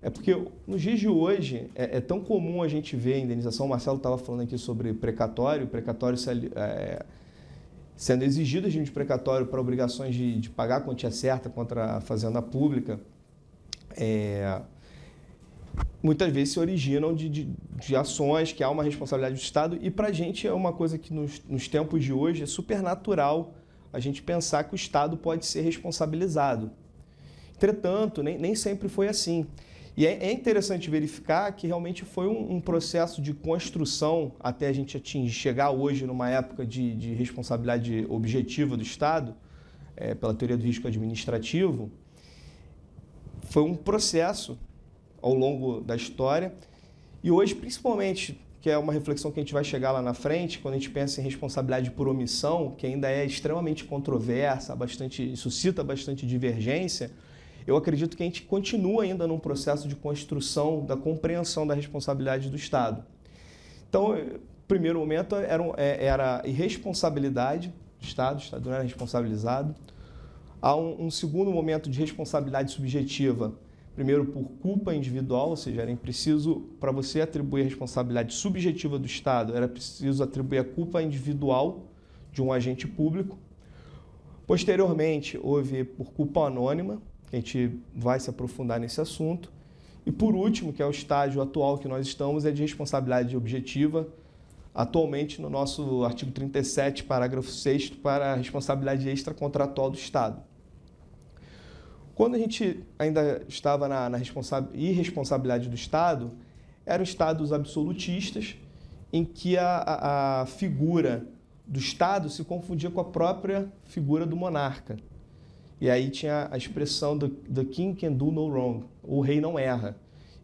é porque nos dias de hoje é tão comum a gente ver a indenização. O Marcelo estava falando aqui sobre precatório sendo exigido regime de precatório para obrigações de pagar a quantia certa contra a fazenda pública, muitas vezes se originam de ações que há uma responsabilidade do Estado, e para a gente é uma coisa que nos tempos de hoje é super natural a gente pensar que o Estado pode ser responsabilizado. Entretanto, nem sempre foi assim. E é interessante verificar que realmente foi um processo de construção até a gente chegar hoje numa época de responsabilidade objetiva do Estado, pela teoria do risco administrativo. Foi um processo ao longo da história e hoje, principalmente, que é uma reflexão que a gente vai chegar lá na frente, quando a gente pensa em responsabilidade por omissão, que ainda é extremamente controversa, suscita bastante divergência, eu acredito que a gente continua ainda num processo de construção da compreensão da responsabilidade do Estado. Então, no primeiro momento era irresponsabilidade do Estado, o Estado não era responsabilizado. Há um segundo momento de responsabilidade subjetiva, primeiro por culpa individual, ou seja, era preciso, para você atribuir a responsabilidade subjetiva do Estado, era preciso atribuir a culpa individual de um agente público. Posteriormente, houve por culpa anônima, a gente vai se aprofundar nesse assunto. E por último, que é o estágio atual que nós estamos, é de responsabilidade objetiva, atualmente no nosso artigo 37, parágrafo 6º, para a responsabilidade extracontratual do Estado. Quando a gente ainda estava na irresponsabilidade do Estado, eram estados absolutistas, em que a figura do Estado se confundia com a própria figura do monarca. E aí tinha a expressão "the king can do no wrong", o rei não erra.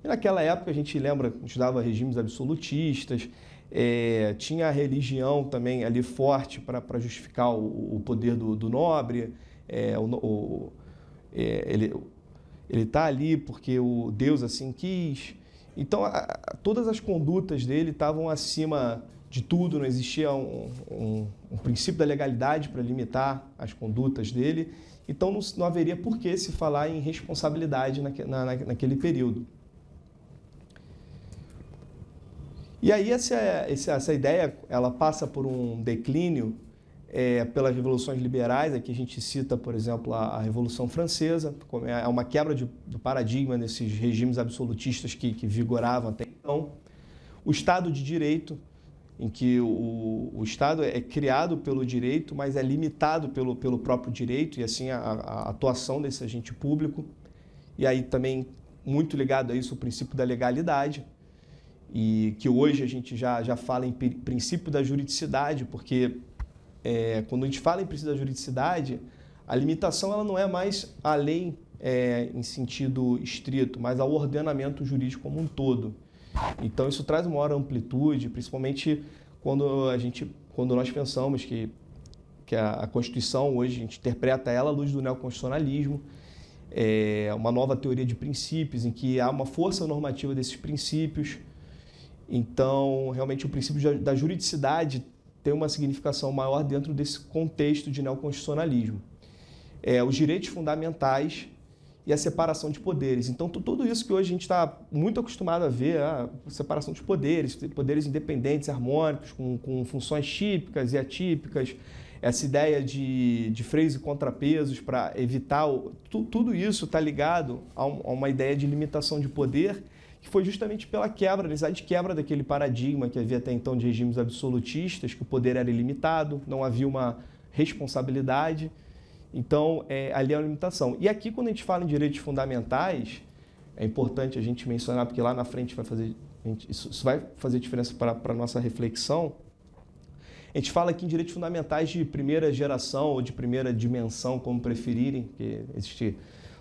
E naquela época a gente lembra, a gente dava regimes absolutistas, tinha a religião também ali forte para justificar o poder do nobre, ele está ali porque o Deus assim quis. Então, todas as condutas dele estavam acima de tudo, não existia um princípio da legalidade para limitar as condutas dele. Então, não haveria por que se falar em responsabilidade naquele período. E aí, essa ideia ela passa por um declínio pelas revoluções liberais. Aqui a gente cita, por exemplo, a Revolução Francesa, é uma quebra do paradigma desses regimes absolutistas que vigoravam até então. O Estado de Direito, em que o Estado é criado pelo direito, mas é limitado pelo próprio direito, e assim a atuação desse agente público. E aí também, muito ligado a isso, o princípio da legalidade, e que hoje a gente já fala em princípio da juridicidade, porque quando a gente fala em princípio da juridicidade, a limitação ela não é mais a lei em sentido estrito, mas ao ordenamento jurídico como um todo. Então isso traz uma maior amplitude, principalmente quando nós pensamos que a Constituição hoje a gente interpreta ela à luz do neoconstitucionalismo, uma nova teoria de princípios em que há uma força normativa desses princípios. Então, realmente, o princípio da juridicidade tem uma significação maior dentro desse contexto de neoconstitucionalismo. Os direitos fundamentais e a separação de poderes. Então, tudo isso que hoje a gente está muito acostumado a ver, a separação de poderes independentes, harmônicos, com funções típicas e atípicas, essa ideia de freios e contrapesos para evitar... Tudo isso está ligado a uma ideia de limitação de poder, que foi justamente pela necessidade de quebra daquele paradigma que havia até então de regimes absolutistas, que o poder era ilimitado, não havia uma responsabilidade. Então, ali é uma limitação. E aqui, quando a gente fala em direitos fundamentais, é importante a gente mencionar, porque lá na frente isso vai fazer diferença para a nossa reflexão. A gente fala aqui em direitos fundamentais de primeira geração ou de primeira dimensão, como preferirem, porque existe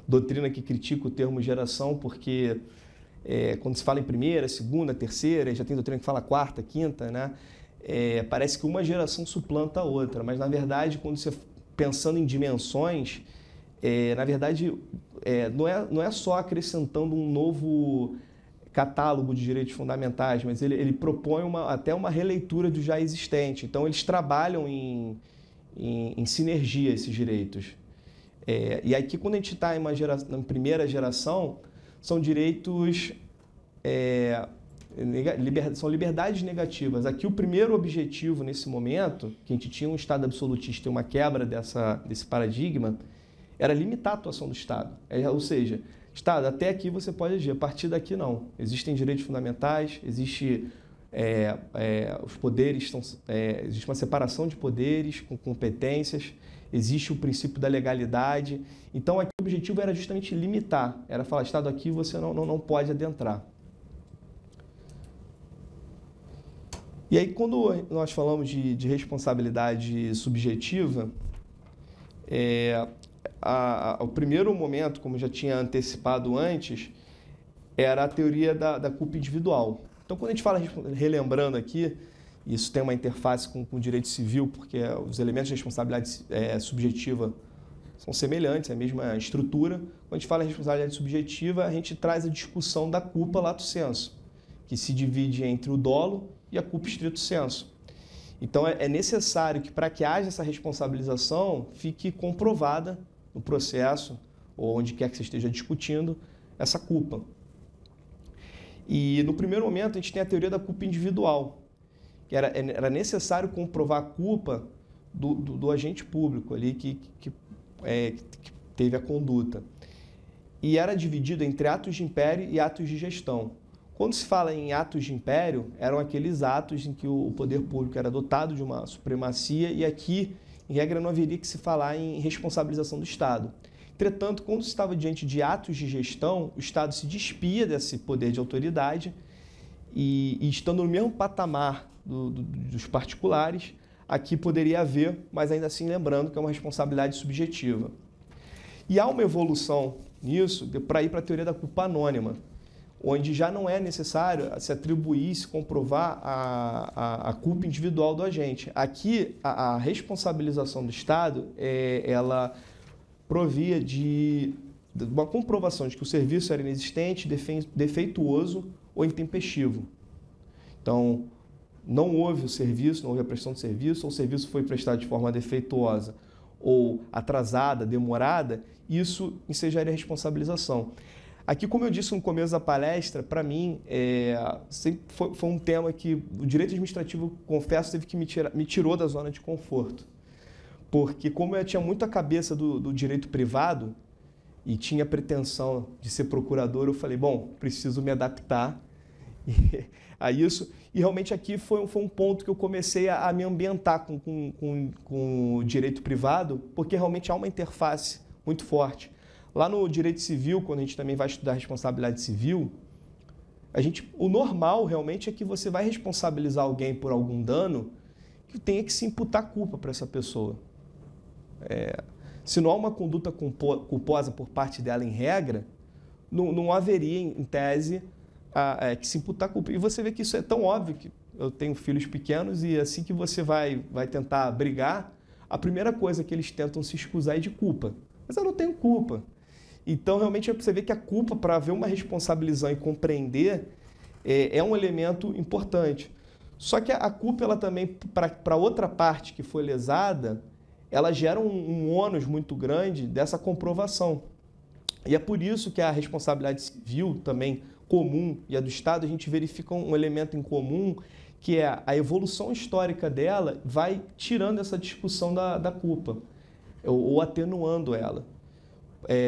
doutrina que critica o termo geração, porque quando se fala em primeira, segunda, terceira, já tem doutrina que fala quarta, quinta, né? Parece que uma geração suplanta a outra, mas na verdade, quando você pensando em dimensões, na verdade, não é só acrescentando um novo catálogo de direitos fundamentais, mas ele propõe até uma releitura do já existente. Então, eles trabalham em sinergia esses direitos. E aqui, quando a gente está na primeira geração, são direitos, são liberdades negativas. Aqui o primeiro objetivo nesse momento, que a gente tinha um Estado absolutista e uma quebra desse paradigma, era limitar a atuação do Estado. Ou seja, Estado, até aqui você pode agir, a partir daqui não. Existem direitos fundamentais, existe os poderes, existe uma separação de poderes com competências, existe o princípio da legalidade. Então, aqui o objetivo era justamente limitar, era falar, Estado, aqui você não pode adentrar. E aí, quando nós falamos de responsabilidade subjetiva, o primeiro momento, como já tinha antecipado antes, era a teoria da culpa individual. Então, quando a gente fala, relembrando aqui, isso tem uma interface com o direito civil, porque os elementos de responsabilidade subjetiva são semelhantes, é a mesma estrutura. Quando a gente fala em responsabilidade subjetiva, a gente traz a discussão da culpa lato sensu, que se divide entre o dolo e a culpa stricto sensu. Então, é necessário que, para que haja essa responsabilização, fique comprovada no processo, ou onde quer que você esteja discutindo, essa culpa. E, no primeiro momento, a gente tem a teoria da culpa individual, que era necessário comprovar a culpa do agente público ali que teve a conduta. E era dividido entre atos de império e atos de gestão. Quando se fala em atos de império, eram aqueles atos em que o poder público era dotado de uma supremacia e aqui, em regra, não haveria que se falar em responsabilização do Estado. Entretanto, quando se estava diante de atos de gestão, o Estado se despia desse poder de autoridade e estando no mesmo patamar dos particulares, aqui poderia haver, mas ainda assim lembrando que é uma responsabilidade subjetiva. E há uma evolução nisso para ir para a teoria da culpa anônima. onde já não é necessário se atribuir, se comprovar a culpa individual do agente. Aqui, a responsabilização do Estado, ela provia de uma comprovação de que o serviço era inexistente, defeituoso ou intempestivo. Então, não houve o serviço, não houve a prestação de serviço, ou o serviço foi prestado de forma defeituosa ou atrasada, demorada, isso ensejaria responsabilização. Aqui, como eu disse no começo da palestra, para mim, sempre foi um tema que o direito administrativo, confesso, teve que me tirou da zona de conforto. Porque como eu tinha muito a cabeça do direito privado e tinha pretensão de ser procurador, eu falei, bom, preciso me adaptar a isso. E realmente aqui foi um ponto que eu comecei a me ambientar com o direito privado, porque realmente há uma interface muito forte. Lá no direito civil, quando a gente também vai estudar responsabilidade civil, o normal realmente é que você vai responsabilizar alguém por algum dano que tenha que se imputar culpa para essa pessoa. Se não há uma conduta culposa por parte dela em regra, não haveria, em tese, que se imputar culpa. E você vê que isso é tão óbvio, que eu tenho filhos pequenos e assim que você vai tentar brigar, a primeira coisa que eles tentam se excusar é de culpa. Mas eu não tenho culpa. Então, realmente, você vê que a culpa, para haver uma responsabilização e compreender, é um elemento importante. Só que a culpa, ela também, para outra parte que foi lesada, ela gera um ônus muito grande dessa comprovação. E é por isso que a responsabilidade civil, também comum, e a do Estado, a gente verifica um elemento em comum, que é a evolução histórica dela vai tirando essa discussão da culpa, ou atenuando ela.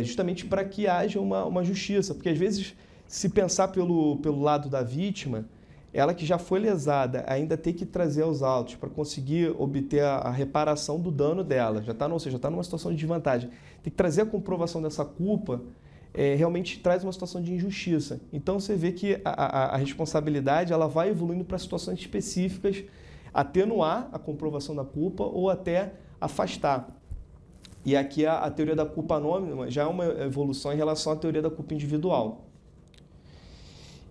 Justamente para que haja uma justiça, porque às vezes, se pensar pelo lado da vítima, ela que já foi lesada ainda tem que trazer aos autos para conseguir obter a reparação do dano dela, já está numa situação de desvantagem. Tem que trazer a comprovação dessa culpa, realmente traz uma situação de injustiça. Então você vê que a responsabilidade ela vai evoluindo para situações específicas, atenuar a comprovação da culpa ou até afastar. E aqui a teoria da culpa anônima já é uma evolução em relação à teoria da culpa individual.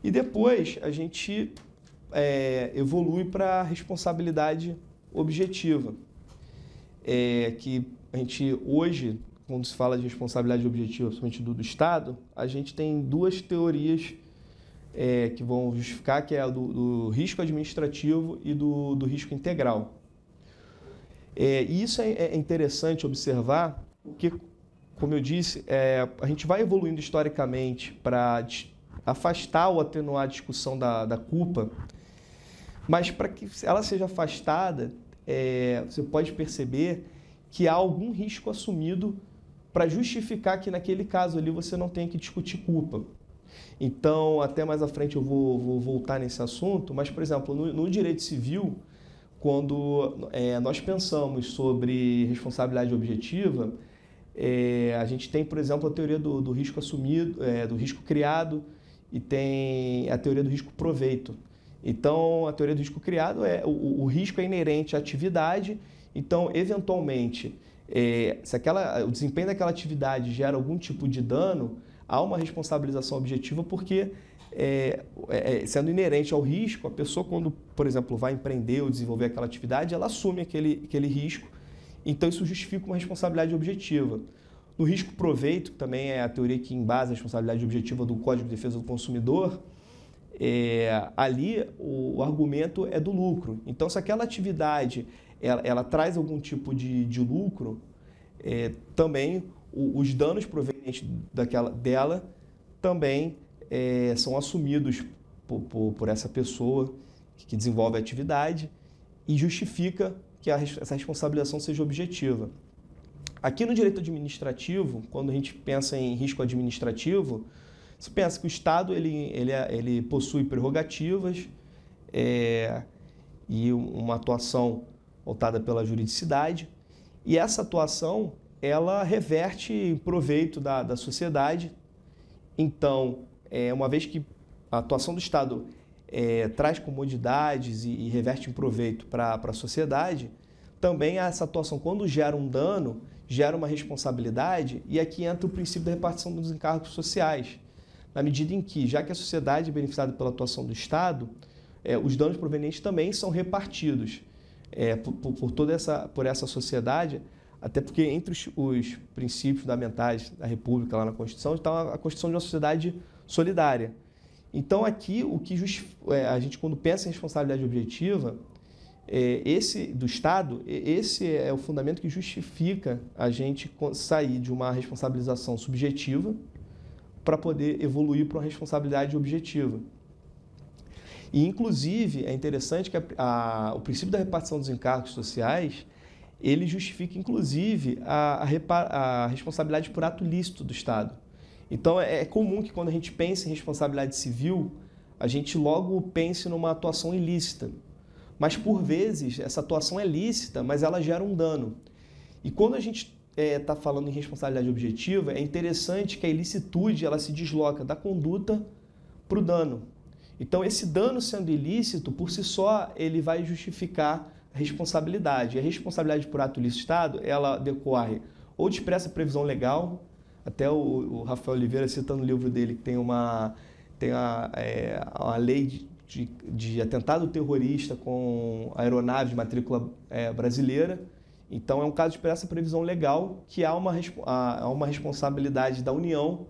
E depois a gente evolui para a responsabilidade objetiva, que a gente hoje, quando se fala de responsabilidade objetiva, principalmente do Estado, a gente tem duas teorias que vão justificar, que é a do risco administrativo e do risco integral. E isso é interessante observar, porque, como eu disse, a gente vai evoluindo historicamente para afastar ou atenuar a discussão da culpa, mas para que ela seja afastada, você pode perceber que há algum risco assumido para justificar que naquele caso ali você não tenha que discutir culpa. Então, até mais à frente eu vou voltar nesse assunto, mas, por exemplo, no direito civil, quando nós pensamos sobre responsabilidade objetiva, a gente tem, por exemplo, a teoria do risco assumido, do risco criado, e tem a teoria do risco proveito. Então, a teoria do risco criado o risco é inerente à atividade, então, eventualmente, se o desempenho daquela atividade gera algum tipo de dano, há uma responsabilização objetiva porque, sendo inerente ao risco, a pessoa, quando, por exemplo, vai empreender ou desenvolver aquela atividade, ela assume aquele risco, então isso justifica uma responsabilidade objetiva. No risco proveito, que também é a teoria que embasa a responsabilidade objetiva do Código de Defesa do Consumidor, ali o argumento é do lucro. Então, se aquela atividade ela traz algum tipo de lucro, também os danos provenientes dela também são assumidos por essa pessoa que desenvolve a atividade e justifica que essa responsabilização seja objetiva. Aqui no direito administrativo, quando a gente pensa em risco administrativo, se pensa que o Estado ele possui prerrogativas e uma atuação voltada pela juridicidade, e essa atuação ela reverte em proveito da sociedade. Então, uma vez que a atuação do Estado traz comodidades e reverte em proveito para a sociedade, também essa atuação, quando gera um dano, gera uma responsabilidade, e aqui entra o princípio da repartição dos encargos sociais. na medida em que, já que a sociedade é beneficiada pela atuação do Estado, os danos provenientes também são repartidos por essa sociedade, até porque entre os princípios fundamentais da República, lá na Constituição, está a construção de uma sociedade solidária. Então, aqui, a gente, quando pensa em responsabilidade objetiva, do Estado, esse é o fundamento que justifica a gente sair de uma responsabilização subjetiva para poder evoluir para uma responsabilidade objetiva. E, inclusive, é interessante que o princípio da repartição dos encargos sociais, ele justifica, inclusive, a responsabilidade por ato lícito do Estado. Então, é comum que, quando a gente pensa em responsabilidade civil, a gente logo pense numa atuação ilícita. Mas, por vezes, essa atuação é lícita, mas ela gera um dano. E quando a gente está falando em responsabilidade objetiva, é interessante que a ilicitude ela se desloca da conduta para o dano. Então, esse dano sendo ilícito, por si só, ele vai justificar a responsabilidade. E a responsabilidade por ato ilícito do Estado, ela decorre ou de expressa previsão legal, até o Rafael Oliveira cita no livro dele que tem uma lei de atentado terrorista com aeronave de matrícula brasileira. Então, é um caso de expressa previsão legal que há uma responsabilidade da União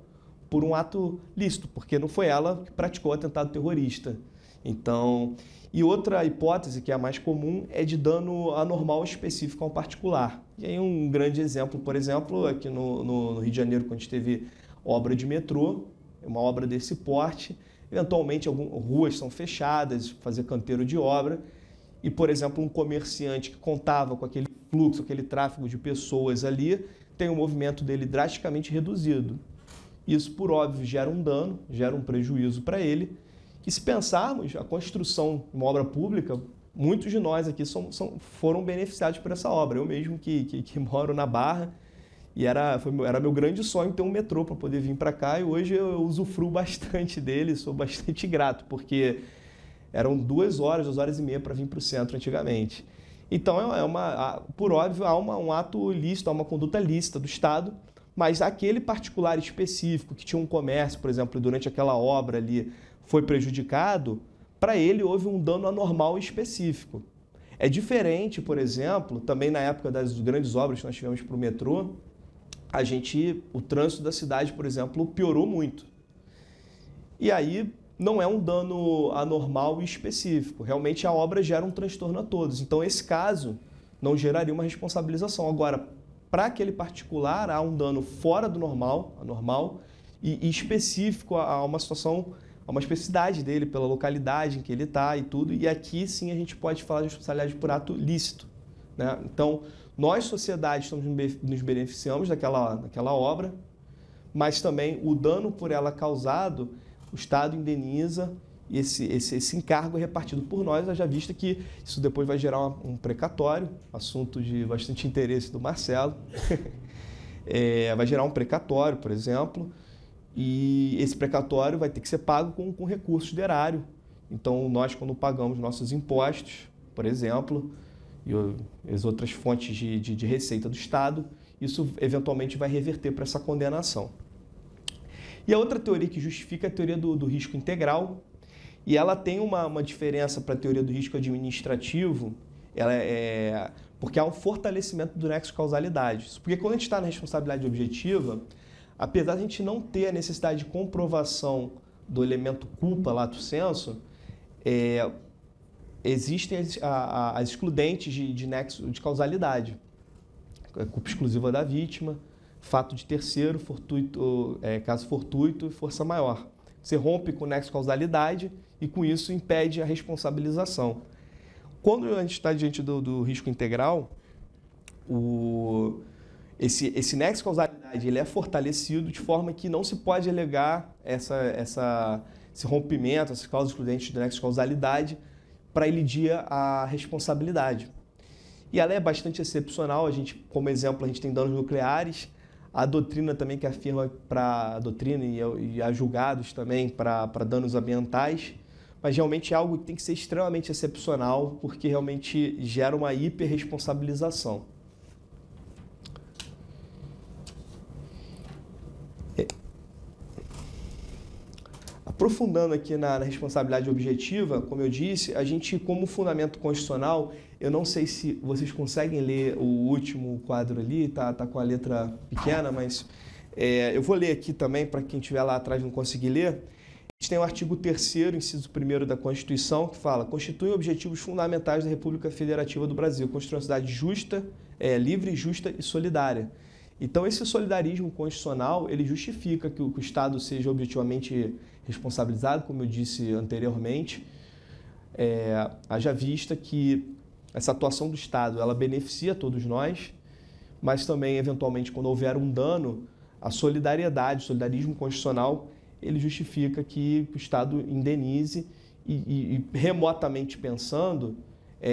por um ato lícito, porque não foi ela que praticou o atentado terrorista. Então, e outra hipótese, que é a mais comum, é de dano anormal específico a um particular. E aí um grande exemplo, por exemplo, aqui no Rio de Janeiro, quando a gente teve obra de metrô, uma obra desse porte, eventualmente algumas ruas são fechadas, fazer canteiro de obra, e, por exemplo, um comerciante que contava com aquele fluxo, aquele tráfego de pessoas ali, tem o movimento dele drasticamente reduzido. Isso, por óbvio, gera um dano, gera um prejuízo para ele. E se pensarmos, a construção de uma obra pública, muitos de nós aqui foram beneficiados por essa obra. Eu mesmo que moro na Barra, e era meu grande sonho ter um metrô para poder vir para cá, e hoje eu usufruo bastante dele, sou bastante grato, porque eram 2 horas e meia para vir para o centro antigamente. Então, por óbvio, há um ato ilícito, há uma conduta lícita do Estado, mas aquele particular específico que tinha um comércio, por exemplo, durante aquela obra ali foi prejudicado, para ele houve um dano anormal específico. É diferente, por exemplo, também na época das grandes obras que nós tivemos para o metrô, o trânsito da cidade, por exemplo, piorou muito. E aí não é um dano anormal e específico. Realmente a obra gera um transtorno a todos. Então, esse caso não geraria uma responsabilização. Agora, para aquele particular, há um dano fora do normal, anormal, e específico a uma situação, a uma especificidade dele, pela localidade em que ele está e tudo. E aqui, sim, a gente pode falar de responsabilidade por ato lícito, né? Então, nós, sociedade, nos beneficiamos daquela obra, mas também o dano por ela causado, o Estado indeniza, e esse encargo é repartido por nós, haja vista que isso depois vai gerar um precatório, assunto de bastante interesse do Marcelo. Vai gerar um precatório, por exemplo, e esse precatório vai ter que ser pago com recurso do erário. Então, nós, quando pagamos nossos impostos, por exemplo, e as outras fontes de receita do Estado, isso eventualmente vai reverter para essa condenação. E a outra teoria que justifica é a teoria do risco integral, e ela tem uma diferença para a teoria do risco administrativo, porque há um fortalecimento do nexo de causalidade. Porque quando a gente está na responsabilidade objetiva, apesar de a gente não ter a necessidade de comprovação do elemento culpa, lato sensu, existem as excludentes de nexo de causalidade. Culpa exclusiva da vítima, fato de terceiro, caso fortuito e força maior. Você rompe com o nexo de causalidade e, com isso, impede a responsabilização. Quando a gente está diante do risco integral, esse nexo de causalidade ele é fortalecido de forma que não se pode alegar esse rompimento, essas causas excludentes do nexo de causalidade para elidir a responsabilidade. E ela é bastante excepcional. Como exemplo, a gente tem danos nucleares, a doutrina também que afirma para a doutrina e a julgados também para danos ambientais, mas realmente é algo que tem que ser extremamente excepcional, porque realmente gera uma hiperresponsabilização. Aprofundando aqui na responsabilidade objetiva, como eu disse, a gente, como fundamento constitucional, eu não sei se vocês conseguem ler o último quadro ali, tá com a letra pequena, mas eu vou ler aqui também, para quem estiver lá atrás não conseguir ler. A gente tem o artigo 3º, inciso 1º da Constituição, que fala: constituem objetivos fundamentais da República Federativa do Brasil, construir uma sociedade justa, livre, justa e solidária. Então, esse solidarismo constitucional, ele justifica que o Estado seja objetivamente responsabilizado, como eu disse anteriormente, haja vista que essa atuação do Estado, ela beneficia todos nós, mas também, eventualmente, quando houver um dano, a solidariedade, o solidarismo constitucional, ele justifica que o Estado indenize e remotamente pensando,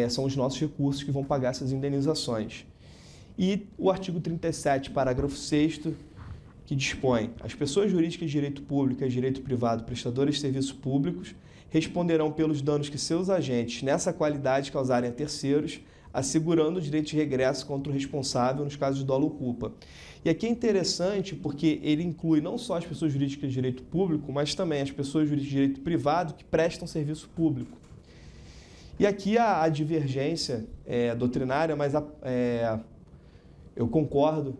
são os nossos recursos que vão pagar essas indenizações. E o artigo 37, parágrafo 6º, que dispõe: as pessoas jurídicas de direito público e direito privado, prestadores de serviços públicos, responderão pelos danos que seus agentes, nessa qualidade, causarem a terceiros, assegurando o direito de regresso contra o responsável nos casos de dolo ou culpa. E aqui é interessante porque ele inclui não só as pessoas jurídicas de direito público, mas também as pessoas jurídicas de direito privado que prestam serviço público. E aqui a divergência doutrinária, mas eu concordo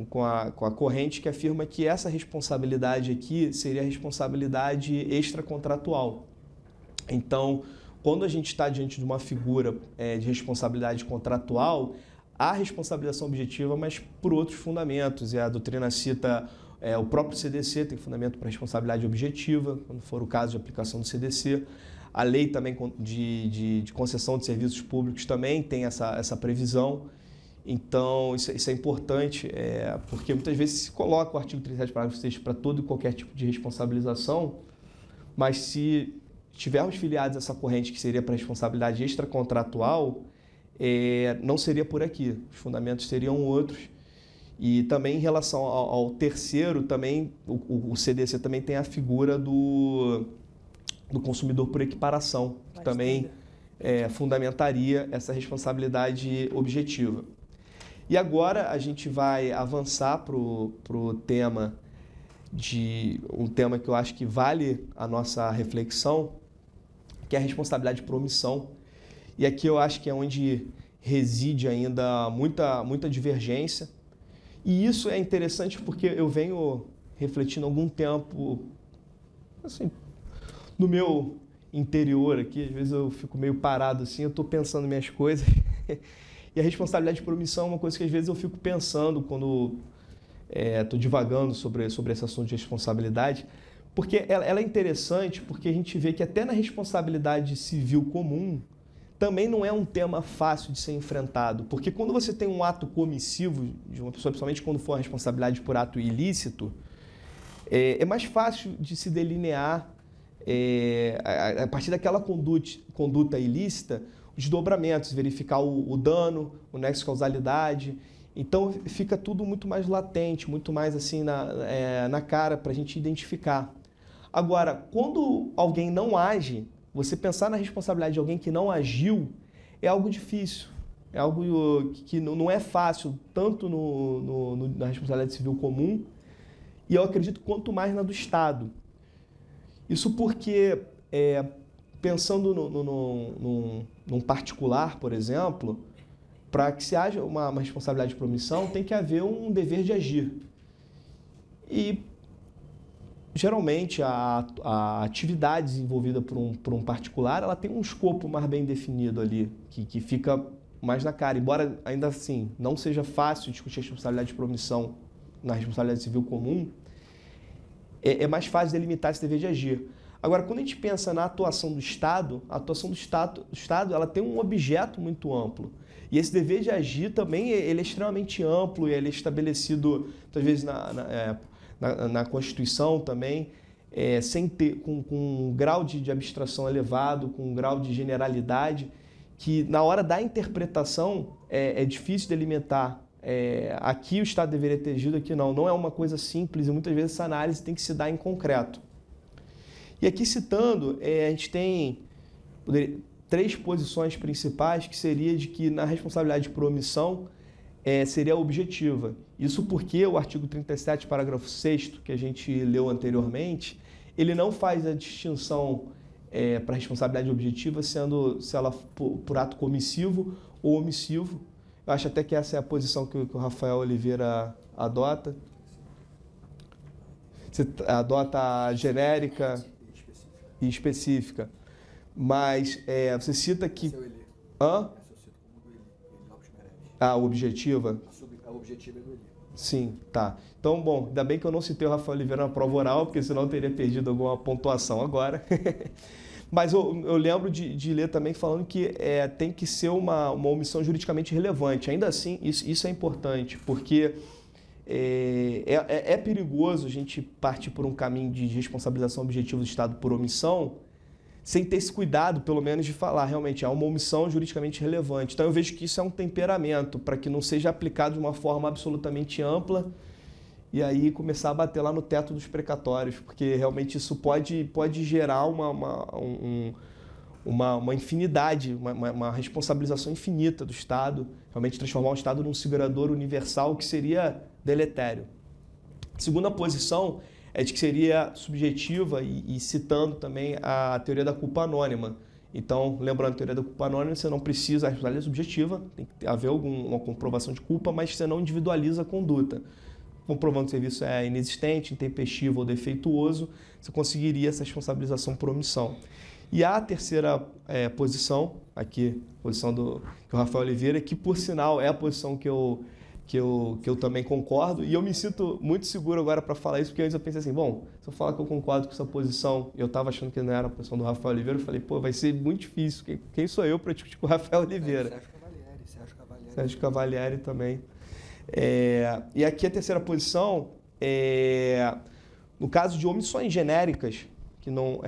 com a corrente que afirma que essa responsabilidade aqui seria a responsabilidade extracontratual. Então, quando a gente está diante de uma figura de responsabilidade contratual, há responsabilização objetiva, mas por outros fundamentos. E a doutrina cita o próprio CDC, tem fundamento para responsabilidade objetiva, quando for o caso de aplicação do CDC. A lei também de concessão de serviços públicos também tem essa previsão. Então, isso é importante, porque muitas vezes se coloca o artigo 37, parágrafo 6 para todo e qualquer tipo de responsabilização, mas se tivermos filiados a essa corrente que seria para responsabilidade extracontratual, não seria por aqui, os fundamentos seriam outros. E também em relação ao terceiro, também, o CDC também tem a figura do consumidor por equiparação, que também fundamentaria essa responsabilidade objetiva. E agora a gente vai avançar para o tema um tema que eu acho que vale a nossa reflexão, que é a responsabilidade por omissão. E aqui eu acho que é onde reside ainda muita divergência. E isso é interessante porque eu venho refletindo há algum tempo, assim, no meu interior aqui, às vezes eu fico meio parado assim, eu estou pensando minhas coisas. E a responsabilidade por omissão é uma coisa que às vezes eu fico pensando quando estou divagando sobre esse assunto de responsabilidade, porque ela é interessante porque a gente vê que até na responsabilidade civil comum também não é um tema fácil de ser enfrentado, porque quando você tem um ato comissivo de uma pessoa, principalmente quando for a responsabilidade por ato ilícito, é mais fácil de se delinear a partir daquela conduta ilícita, os desdobramentos, verificar o dano, o nexo de causalidade. Então, fica tudo muito mais latente, muito mais assim na cara para a gente identificar. Agora, quando alguém não age, você pensar na responsabilidade de alguém que não agiu é algo difícil. É algo que não é fácil, tanto na responsabilidade civil comum, e eu acredito quanto mais na do Estado. Isso porque, pensando num particular, por exemplo, para que se haja uma responsabilidade por omissão, tem que haver um dever de agir. E, geralmente, a atividade desenvolvida por um particular, ela tem um escopo mais bem definido ali, que fica mais na cara. Embora, ainda assim, não seja fácil discutir a responsabilidade por omissão na responsabilidade civil comum, é mais fácil delimitar esse dever de agir. Agora, quando a gente pensa na atuação do Estado, a atuação do Estado ela tem um objeto muito amplo. E esse dever de agir também ele é extremamente amplo e ele é estabelecido, muitas vezes, na Constituição também, com um grau de abstração elevado, com um grau de generalidade, que na hora da interpretação é difícil delimitar. Aqui o Estado deveria ter agido, aqui não. Não é uma coisa simples e muitas vezes essa análise tem que se dar em concreto. E aqui citando, a gente tem 3 posições principais, que seria de que na responsabilidade por omissão seria objetiva. Isso porque o artigo 37, parágrafo 6º, que a gente leu anteriormente, ele não faz a distinção para responsabilidade objetiva, se ela por ato comissivo ou omissivo. Eu acho até que essa é a posição que o Rafael Oliveira adota. Você adota a genérica e específica. Mas você cita que... Hã? A objetiva? A objetiva é do Eli. Sim, tá. Então, bom, ainda bem que eu não citei o Rafael Oliveira na prova oral, porque senão eu teria perdido alguma pontuação agora. Mas eu lembro de ler também falando que tem que ser uma omissão juridicamente relevante. Ainda assim, isso é importante, porque é perigoso a gente partir por um caminho de responsabilização objetiva do Estado por omissão, sem ter esse cuidado, pelo menos, de falar realmente é uma omissão juridicamente relevante. Então, eu vejo que isso é um temperamento para que não seja aplicado de uma forma absolutamente ampla e aí começar a bater lá no teto dos precatórios, porque realmente isso pode gerar uma infinidade, uma responsabilização infinita do Estado, realmente transformar o Estado num segurador universal, que seria deletério. Segunda posição é de que seria subjetiva e citando também a teoria da culpa anônima. Então, lembrando a teoria da culpa anônima, você não precisa, a responsabilidade é subjetiva, tem que haver alguma comprovação de culpa, mas você não individualiza a conduta. Comprovando que o serviço é inexistente, intempestivo ou defeituoso, você conseguiria essa responsabilização por omissão. E a terceira posição, aqui, posição do Rafael Oliveira, que por sinal é a posição que eu também concordo, e eu me sinto muito seguro agora para falar isso, porque antes eu pensei assim, bom, se eu falar que eu concordo com essa posição, eu estava achando que não era a posição do Rafael Oliveira, eu falei, pô, vai ser muito difícil, quem sou eu para discutir com o Rafael Oliveira? Sérgio Cavalieri também. E aqui a terceira posição, no caso de omissões genéricas, que não,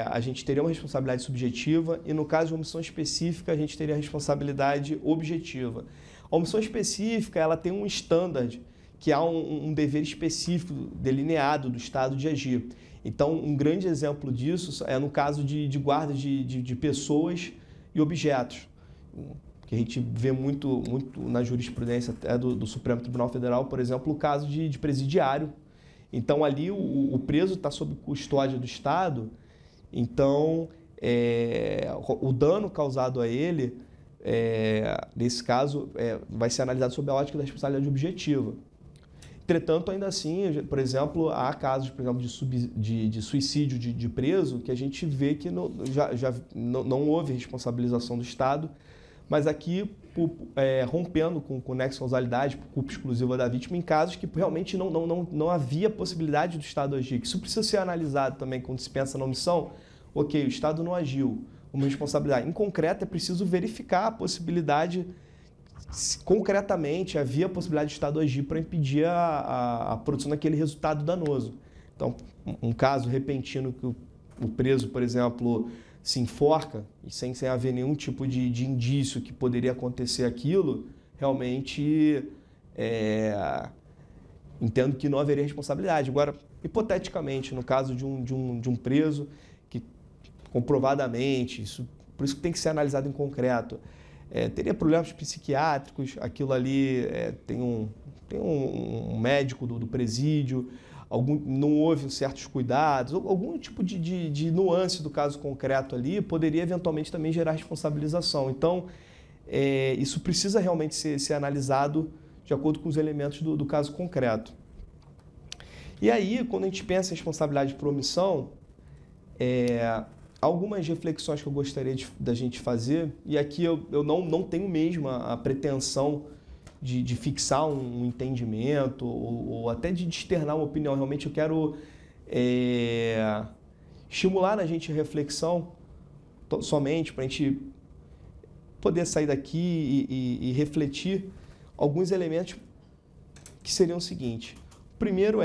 a gente teria uma responsabilidade subjetiva, e no caso de omissão específica, a gente teria a responsabilidade objetiva. A omissão específica, ela tem um standard, que há um dever específico delineado do Estado de agir. Então, um grande exemplo disso é no caso de guarda de pessoas e objetos, que a gente vê muito na jurisprudência até do Supremo Tribunal Federal, por exemplo, o caso de presidiário. Então, ali o preso está sob custódia do Estado, então o dano causado a ele, nesse caso, vai ser analisado sob a ótica da responsabilidade objetiva. Entretanto, ainda assim, por exemplo, há casos, por exemplo, de suicídio de preso, que a gente vê que não houve responsabilização do Estado, mas aqui rompendo com o nexo de causalidade, por culpa exclusiva da vítima, em casos que realmente não havia possibilidade do Estado agir. Isso precisa ser analisado também quando se pensa na omissão. Ok, o Estado não agiu, uma responsabilidade. Em concreto, é preciso verificar a possibilidade, se concretamente havia a possibilidade do Estado agir para impedir a produção daquele resultado danoso. Então, um caso repentino que o preso, por exemplo, se enforca e sem haver nenhum tipo de indício que poderia acontecer aquilo, realmente entendo que não haveria responsabilidade. Agora, hipoteticamente, no caso de um preso que comprovadamente, por isso que tem que ser analisado em concreto, teria problemas psiquiátricos, aquilo ali tem um médico do presídio, não houve certos cuidados, algum tipo de nuance do caso concreto ali poderia eventualmente também gerar responsabilização. Então, isso precisa realmente ser analisado de acordo com os elementos do caso concreto. E aí, quando a gente pensa em responsabilidade por omissão, algumas reflexões que eu gostaria da gente fazer, e aqui eu não tenho mesmo a pretensão de fixar um entendimento ou até de externar uma opinião. Realmente eu quero estimular na gente a reflexão somente para a gente poder sair daqui e refletir alguns elementos que seriam o seguinte. O primeiro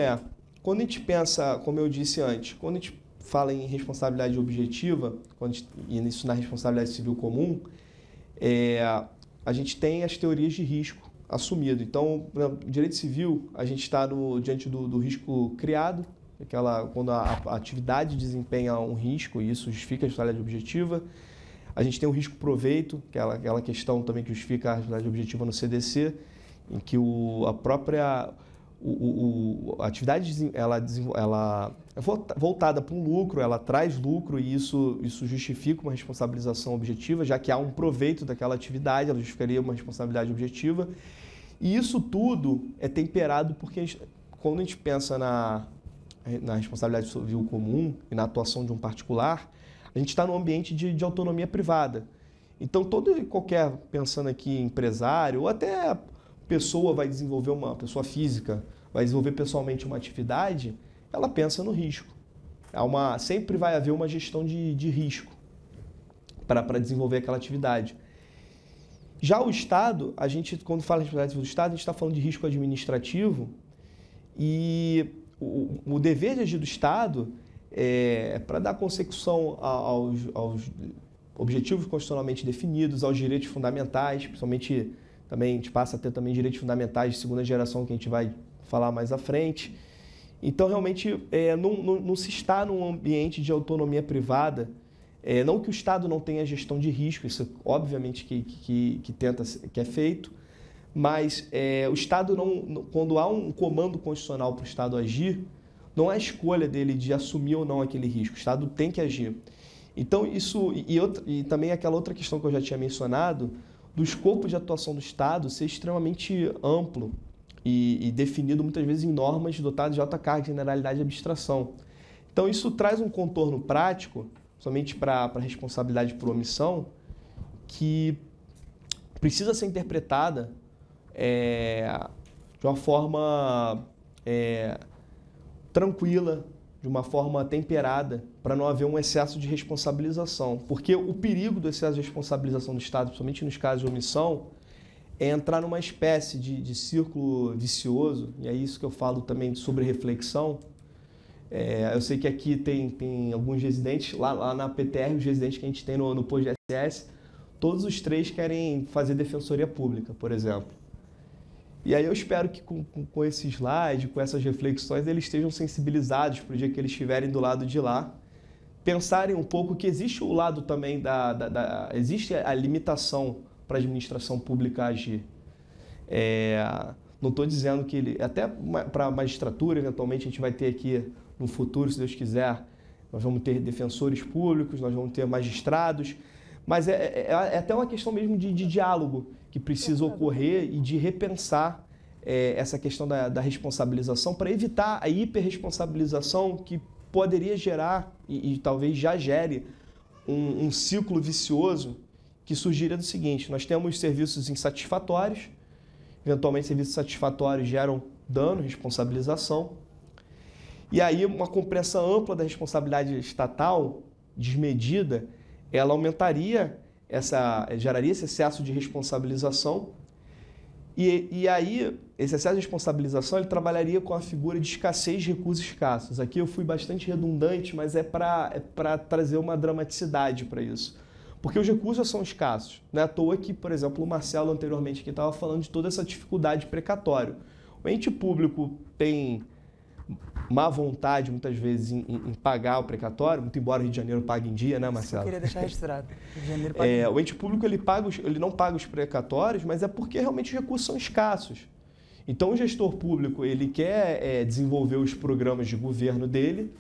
quando a gente pensa, como eu disse antes, quando a gente fala em responsabilidade objetiva, e isso na responsabilidade civil comum, a gente tem as teorias de risco assumido. Então, no direito civil, a gente está diante do risco criado, quando a atividade desempenha um risco, e isso justifica a responsabilidade objetiva. A gente tem o risco proveito, que é aquela questão também que justifica a responsabilidade objetiva no CDC, em que a atividade ela é voltada para um lucro, ela traz lucro e isso justifica uma responsabilização objetiva, já que há um proveito daquela atividade, ela justificaria uma responsabilidade objetiva. E isso tudo é temperado porque quando a gente pensa na responsabilidade civil comum e na atuação de um particular, a gente está num ambiente de autonomia privada. Então, qualquer, pensando aqui, empresário, ou até pessoa vai desenvolver uma pessoa física, vai desenvolver pessoalmente uma atividade, ela pensa no risco. Sempre vai haver uma gestão de risco para desenvolver aquela atividade. Já o Estado, quando fala de responsabilidade civil do Estado, a gente está falando de risco administrativo e o dever de agir do Estado é para dar consecução aos objetivos constitucionalmente definidos, aos direitos fundamentais, principalmente também a gente passa a ter também direitos fundamentais de segunda geração, que a gente vai falar mais à frente. Então, realmente, não se está num ambiente de autonomia privada, não que o Estado não tenha gestão de risco, isso obviamente que é feito, mas o Estado, quando há um comando constitucional para o Estado agir, não é escolha dele de assumir ou não aquele risco, o Estado tem que agir. Então, isso, e também aquela outra questão que eu já tinha mencionado, do escopo de atuação do Estado ser extremamente amplo e definido muitas vezes em normas dotadas de alta carga, generalidade e abstração. Então, isso traz um contorno prático, somente para a responsabilidade por omissão, que precisa ser interpretada de uma forma tranquila, de uma forma temperada, para não haver um excesso de responsabilização. Porque o perigo do excesso de responsabilização do Estado, principalmente nos casos de omissão, é entrar numa espécie de círculo vicioso, e é isso que eu falo também sobre reflexão. Eu sei que aqui tem alguns residentes, lá na PTR, os residentes que a gente tem no posto de SS, todos os 3 querem fazer defensoria pública, por exemplo. E aí eu espero que com esse slide, com essas reflexões, eles estejam sensibilizados para o dia que eles estiverem do lado de lá, pensarem um pouco que existe o lado também existe a limitação para a administração pública agir. Não estou dizendo que até para a magistratura, eventualmente, a gente vai ter aqui no futuro, se Deus quiser, nós vamos ter defensores públicos, nós vamos ter magistrados, mas é até uma questão mesmo de diálogo que precisa ocorrer e de repensar essa questão da responsabilização para evitar a hiperresponsabilização que poderia gerar e talvez já gere um ciclo vicioso que surgiria do seguinte: nós temos serviços insatisfatórios, eventualmente serviços satisfatórios geram dano, responsabilização, e aí uma compreensão ampla da responsabilidade estatal, desmedida, ela geraria esse excesso de responsabilização e aí esse excesso de responsabilização ele trabalharia com a figura de escassez de recursos escassos. Aqui eu fui bastante redundante, mas é para trazer uma dramaticidade para isso. Porque os recursos são escassos. Não é à toa que, por exemplo, o Marcelo anteriormente aqui estava falando de toda essa dificuldade de precatório. O ente público tem má vontade, muitas vezes, em pagar o precatório, muito embora o Rio de Janeiro pague em dia, né, Marcelo? Eu queria deixar registrado. Rio de Janeiro paga em dia. O ente público ele não paga os precatórios, mas é porque realmente os recursos são escassos. Então, o gestor público ele quer desenvolver os programas de governo dele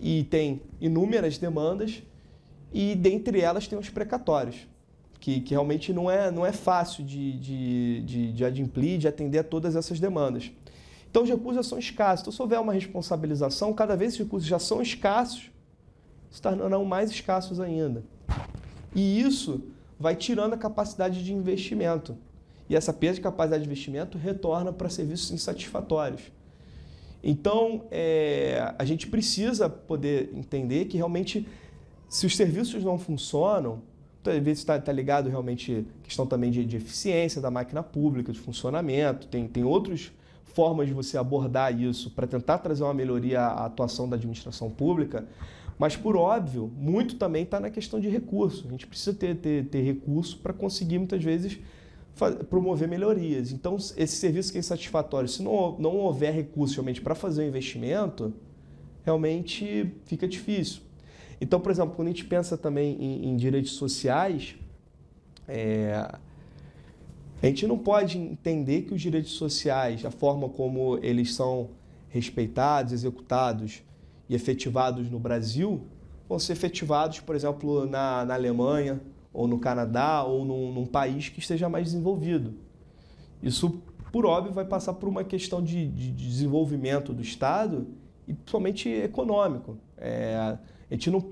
e tem inúmeras demandas e, dentre elas, tem os precatórios, que realmente não é fácil de adimplir, de atender a todas essas demandas. Então, os recursos já são escassos. Então, se houver uma responsabilização, cada vez os recursos já são escassos, se tornarão mais escassos ainda. E isso vai tirando a capacidade de investimento. E essa perda de capacidade de investimento retorna para serviços insatisfatórios. Então, a gente precisa poder entender que realmente, se os serviços não funcionam, às vezes está ligado realmente à questão também de eficiência da máquina pública, de funcionamento, tem outras formas de você abordar isso para tentar trazer uma melhoria à atuação da administração pública, mas, por óbvio, muito também está na questão de recurso. A gente precisa ter recurso para conseguir, muitas vezes, promover melhorias. Então, esse serviço que é insatisfatório, se não houver recurso realmente para fazer o investimento, realmente fica difícil. Então, por exemplo, quando a gente pensa também em direitos sociais, A gente não pode entender que os direitos sociais, a forma como eles são respeitados, executados e efetivados no Brasil, vão ser efetivados, por exemplo, na Alemanha, ou no Canadá, ou num país que esteja mais desenvolvido. Isso, por óbvio, vai passar por uma questão de desenvolvimento do Estado e principalmente econômico. A gente não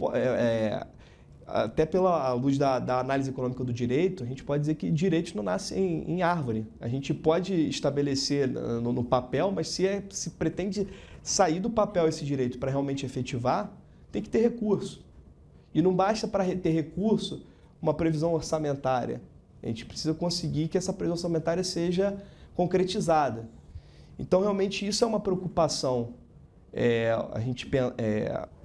até pela luz da análise econômica do direito, a gente pode dizer que direitos não nascem em árvore. A gente pode estabelecer no papel, mas se pretende sair do papel esse direito para realmente efetivar, tem que ter recurso. E não basta para ter recurso uma previsão orçamentária. A gente precisa conseguir que essa previsão orçamentária seja concretizada. Então, realmente, isso é uma preocupação. A gente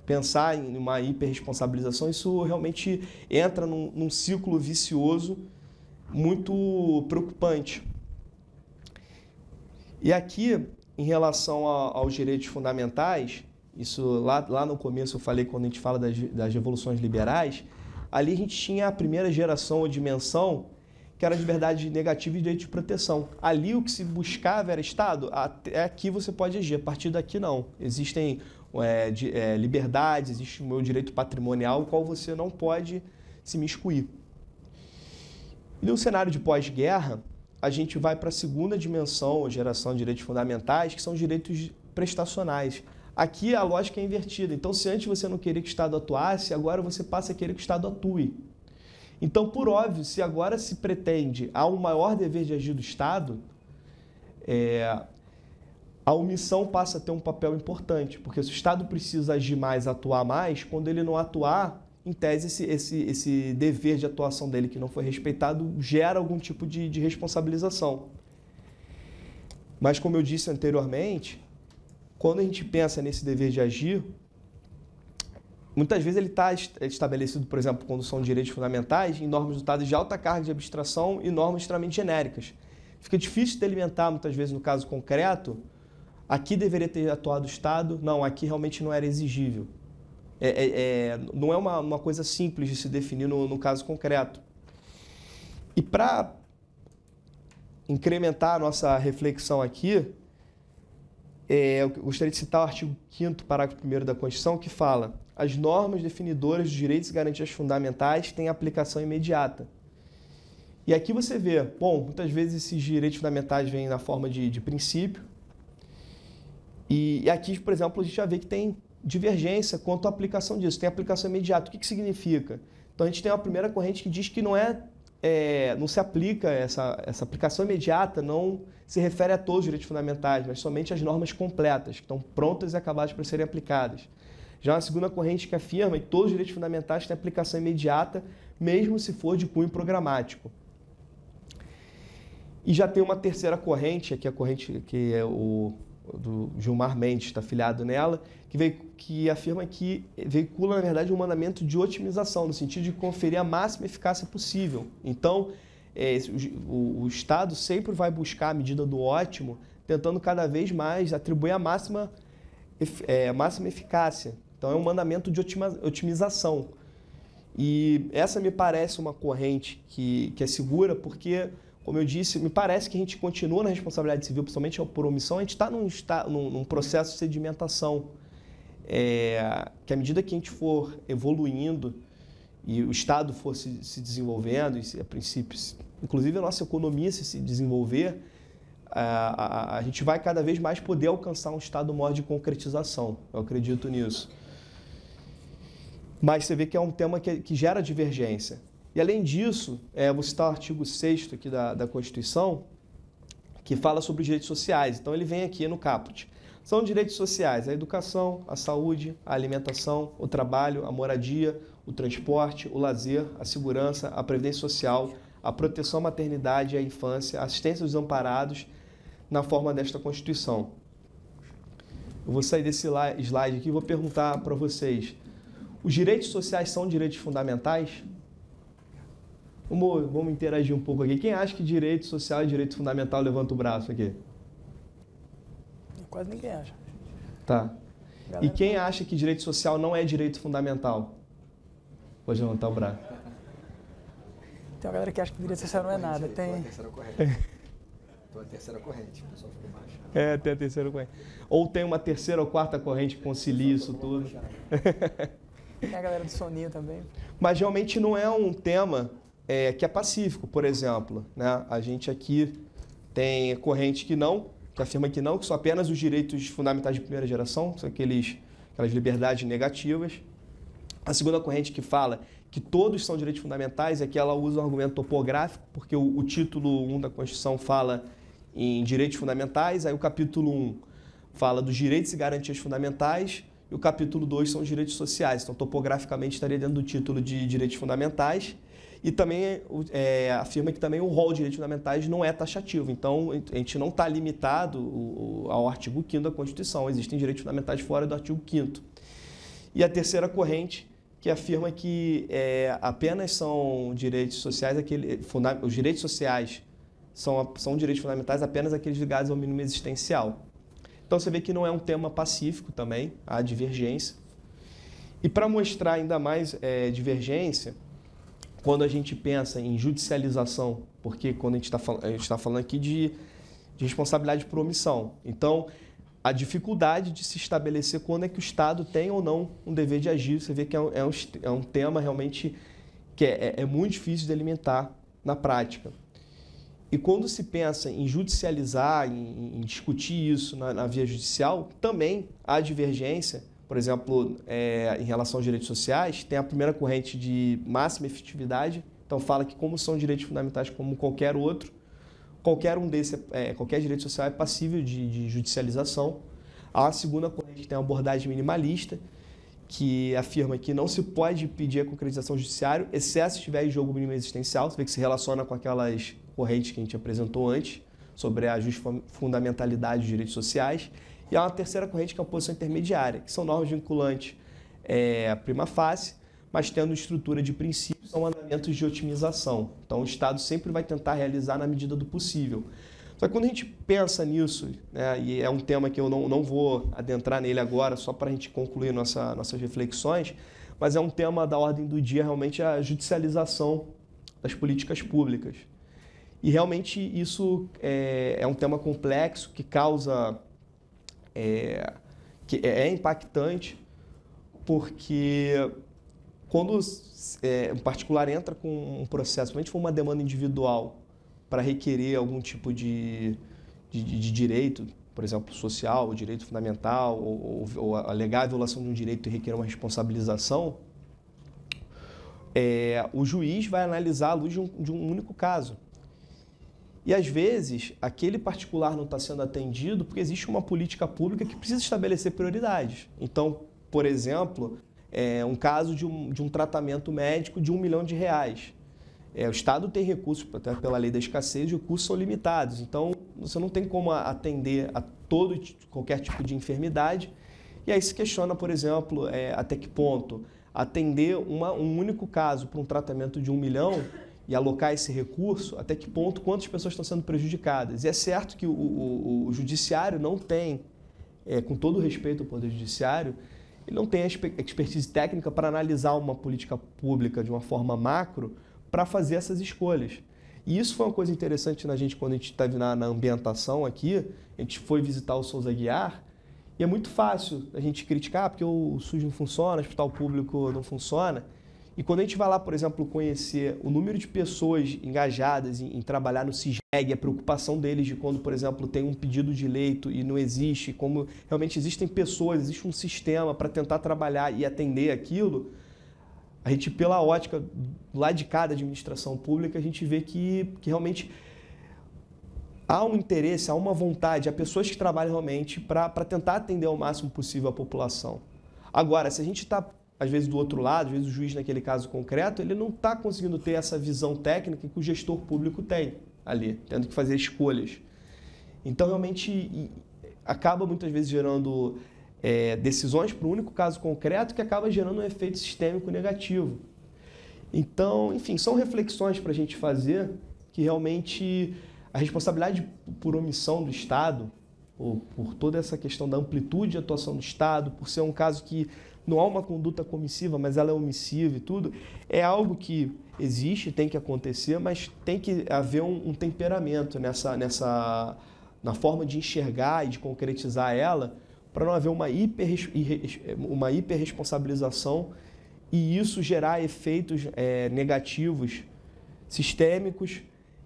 pensar em uma hiperresponsabilização, isso realmente entra num ciclo vicioso muito preocupante. E aqui, em relação aos direitos fundamentais, isso lá no começo eu falei quando a gente fala das revoluções liberais, ali a gente tinha a primeira geração ou dimensão que era de liberdade negativa e direito de proteção. Ali o que se buscava era Estado, até aqui você pode agir, a partir daqui não. Existem liberdades, existe o meu direito patrimonial, o qual você não pode se miscuir. E no cenário de pós-guerra, a gente vai para a segunda dimensão, ou geração de direitos fundamentais, que são os direitos prestacionais. Aqui a lógica é invertida. Então, se antes você não queria que o Estado atuasse, agora você passa a querer que o Estado atue. Então, por óbvio, se agora se pretende a um maior dever de agir do Estado, a omissão passa a ter um papel importante, porque se o Estado precisa agir mais, atuar mais, quando ele não atuar, em tese esse dever de atuação dele que não foi respeitado gera algum tipo de responsabilização. Mas, como eu disse anteriormente, quando a gente pensa nesse dever de agir, muitas vezes ele está estabelecido, por exemplo, quando são direitos fundamentais, em normas dotadas de alta carga de abstração e normas extremamente genéricas. Fica difícil de delimitar, muitas vezes, no caso concreto, aqui deveria ter atuado o Estado, não, aqui realmente não era exigível. Não é uma coisa simples de se definir no caso concreto. E para incrementar a nossa reflexão aqui, eu gostaria de citar o artigo 5º, parágrafo 1º da Constituição, que fala: as normas definidoras dos direitos e garantias fundamentais têm aplicação imediata. E aqui você vê, muitas vezes esses direitos fundamentais vêm na forma de princípio, e aqui, por exemplo, a gente já vê que tem divergência quanto à aplicação disso, tem aplicação imediata. O que significa? Então, a gente tem uma primeira corrente que diz que não se aplica, essa aplicação imediata não se refere a todos os direitos fundamentais, mas somente às normas completas, que estão prontas e acabadas para serem aplicadas. Já uma segunda corrente que afirma que todos os direitos fundamentais têm aplicação imediata, mesmo se for de cunho programático. E já tem uma terceira corrente, aqui a corrente que é o do Gilmar Mendes, está afiliado nela, que afirma que veicula, na verdade, um mandamento de otimização, no sentido de conferir a máxima eficácia possível. Então, o Estado sempre vai buscar a medida do ótimo, tentando cada vez mais atribuir a máxima eficácia. Então, é um mandamento de otimização. E essa me parece uma corrente que é segura, porque, como eu disse, me parece que a gente continua na responsabilidade civil, principalmente por omissão, a gente está num processo de sedimentação. Que à medida que a gente for evoluindo e o Estado for se desenvolvendo, e a princípio, inclusive a nossa economia se desenvolver, a gente vai cada vez mais poder alcançar um estado maior de concretização. Eu acredito nisso. Mas você vê que é um tema que gera divergência. E, além disso, vou citar o artigo 6º aqui da Constituição, que fala sobre os direitos sociais. Então, ele vem aqui no caput. São direitos sociais: a educação, a saúde, a alimentação, o trabalho, a moradia, o transporte, o lazer, a segurança, a previdência social, a proteção à maternidade e à infância, a assistência aos desamparados, na forma desta Constituição. Eu vou sair desse slide aqui e vou perguntar para vocês: os direitos sociais são direitos fundamentais? Vamos interagir um pouco aqui. Quem acha que direito social é direito fundamental, levanta o braço aqui. Quase ninguém acha. Tá. E quem acha que direito social não é direito fundamental? Pode levantar o braço. Tem uma galera que acha que direito social não é nada. Tem a terceira corrente. Então, a terceira corrente, o pessoal ficou baixo. Tem a terceira corrente. Ou tem uma terceira ou quarta corrente que concilia isso tudo. Tem a galera do soninho também. Mas realmente não é um tema que é pacífico, por exemplo. Né? A gente aqui tem corrente que afirma que são apenas os direitos fundamentais de primeira geração, são aquelas liberdades negativas. A segunda corrente que fala que todos são direitos fundamentais é que ela usa um argumento topográfico, porque o título 1 da Constituição fala em direitos fundamentais, aí o capítulo 1 fala dos direitos e garantias fundamentais e o capítulo 2 são os direitos sociais. Então, topograficamente, estaria dentro do título de direitos fundamentais e também afirma que também o rol de direitos fundamentais não é taxativo. Então, a gente não está limitado ao artigo 5º da Constituição. Existem direitos fundamentais fora do artigo 5º. E a terceira corrente, que afirma que apenas são direitos sociais, os direitos sociais são direitos fundamentais apenas aqueles ligados ao mínimo existencial. Então você vê que não é um tema pacífico também, há divergência. E para mostrar ainda mais divergência, quando a gente pensa em judicialização, porque quando a gente está falando aqui de responsabilidade por omissão, então a dificuldade de se estabelecer quando é que o Estado tem ou não um dever de agir. Você vê que é um tema realmente que é muito difícil de delimitar na prática. E quando se pensa em judicializar, em discutir isso na via judicial, também há divergência. Por exemplo, em relação aos direitos sociais, tem a primeira corrente de máxima efetividade, então fala que como são direitos fundamentais como qualquer outro, qualquer direito social é passível de judicialização. Há uma segunda corrente que tem uma abordagem minimalista, que afirma que não se pode pedir a concretização do judiciário, exceto se estiver em jogo mínimo existencial. Você vê que se relaciona com aquelas correntes que a gente apresentou antes, sobre a justa fundamentalidade dos direitos sociais. E há uma terceira corrente que é a posição intermediária, que são normas vinculantes prima facie, mas tendo estrutura de princípios, são mandamentos de otimização. Então, o Estado sempre vai tentar realizar na medida do possível. Só que quando a gente pensa nisso, né, e é um tema que eu não vou adentrar nele agora, só para a gente concluir nossas reflexões, mas é um tema da ordem do dia, realmente, a judicialização das políticas públicas. E, realmente, isso é um tema complexo, que causa... que é impactante, porque... Quando um particular entra com um processo, principalmente for uma demanda individual para requerer algum tipo de direito, por exemplo, social, direito fundamental, ou alegar a violação de um direito e requerer uma responsabilização, o juiz vai analisar à luz de um único caso. E, às vezes, aquele particular não está sendo atendido porque existe uma política pública que precisa estabelecer prioridades. Então, por exemplo... um caso de um tratamento médico de R$1 milhão. O Estado tem recursos, até pela lei da escassez, os recursos são limitados. Então, você não tem como atender a qualquer tipo de enfermidade. E aí se questiona, por exemplo, até que ponto atender um único caso para um tratamento de R$1 milhão e alocar esse recurso, até que ponto quantas pessoas estão sendo prejudicadas. E é certo que o judiciário não tem, com todo o respeito ao Poder Judiciário, ele não tem a expertise técnica para analisar uma política pública de uma forma macro para fazer essas escolhas. E isso foi uma coisa interessante na gente quando a gente esteve na ambientação aqui, a gente foi visitar o Souza Aguiar, e é muito fácil a gente criticar porque o SUS não funciona, o hospital público não funciona. E quando a gente vai lá, por exemplo, conhecer o número de pessoas engajadas em trabalhar no CISREG, a preocupação deles de quando, por exemplo, tem um pedido de leito e não existe, como realmente existem pessoas, existe um sistema para tentar trabalhar e atender aquilo, a gente, pela ótica lá de cada administração pública, a gente vê que realmente há um interesse, há uma vontade, há pessoas que trabalham realmente para tentar atender ao máximo possível a população. Agora, se a gente está às vezes do outro lado, às vezes o juiz naquele caso concreto, ele não está conseguindo ter essa visão técnica que o gestor público tem ali, tendo que fazer escolhas. Então, realmente, acaba muitas vezes gerando decisões para um único caso concreto que acaba gerando um efeito sistêmico negativo. Então, enfim, são reflexões para a gente fazer que realmente a responsabilidade por omissão do Estado, ou por toda essa questão da amplitude de atuação do Estado, por ser um caso que não há uma conduta comissiva, mas ela é omissiva e tudo, é algo que existe, tem que acontecer, mas tem que haver um temperamento na forma de enxergar e de concretizar ela, para não haver uma hiperresponsabilização e isso gerar efeitos negativos, sistêmicos,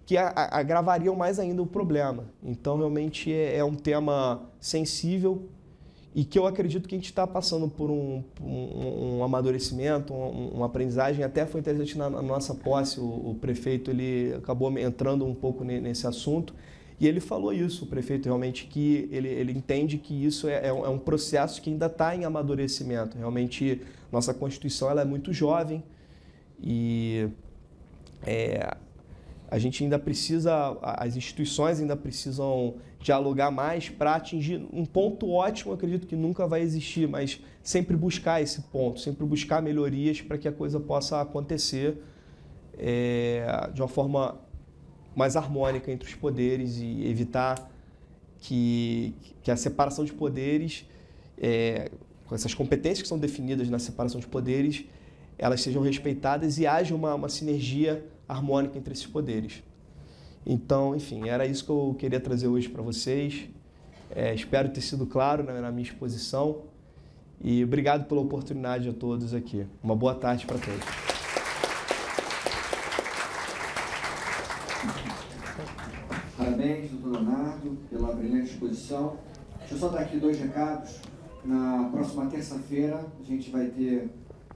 que agravariam mais ainda o problema. Então, realmente, é um tema sensível e que eu acredito que a gente está passando por um amadurecimento, uma aprendizagem. Até foi interessante na nossa posse, o prefeito ele acabou entrando um pouco nesse assunto e ele falou isso, o prefeito, realmente, que ele entende que isso é um processo que ainda está em amadurecimento. Realmente, nossa Constituição ela é muito jovem e a gente ainda precisa, as instituições ainda precisam dialogar mais para atingir um ponto ótimo, eu acredito que nunca vai existir, mas sempre buscar esse ponto, sempre buscar melhorias para que a coisa possa acontecer de uma forma mais harmônica entre os poderes e evitar que a separação de poderes, com essas competências que são definidas na separação de poderes, elas sejam respeitadas e haja uma sinergia harmônica entre esses poderes. Então, enfim, era isso que eu queria trazer hoje para vocês. Espero ter sido claro na minha exposição e obrigado pela oportunidade a todos aqui. Uma boa tarde para todos. Parabéns, doutor Leonardo, pela brilhante exposição. Deixa eu só dar aqui 2 recados. Na próxima terça-feira, a gente vai ter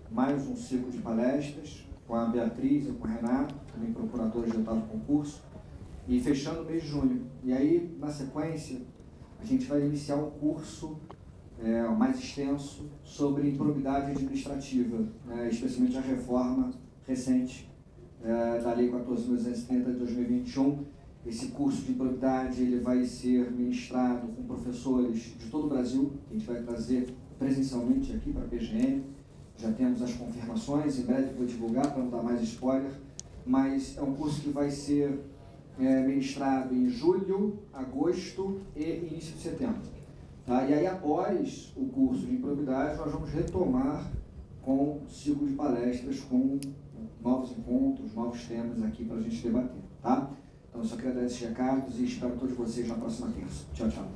mais um ciclo de palestras com a Beatriz e com o Renato, também procuradores de 8º concurso, e fechando o mês de junho. E aí, na sequência, a gente vai iniciar um curso mais extenso sobre improbidade administrativa, especialmente a reforma recente da Lei 14.230 de 2021. Esse curso de improbidade ele vai ser ministrado com professores de todo o Brasil, que a gente vai trazer presencialmente aqui para a PGM. Já temos as confirmações, em breve vou divulgar para não dar mais spoiler, mas é um curso que vai ser ministrado em julho, agosto e início de setembro. Tá? E aí, após o curso de improbidade, nós vamos retomar com um ciclo de palestras com novos encontros, novos temas aqui para a gente debater. Tá? Então, eu só queria dar esses recados e espero todos vocês na próxima terça. Tchau, tchau.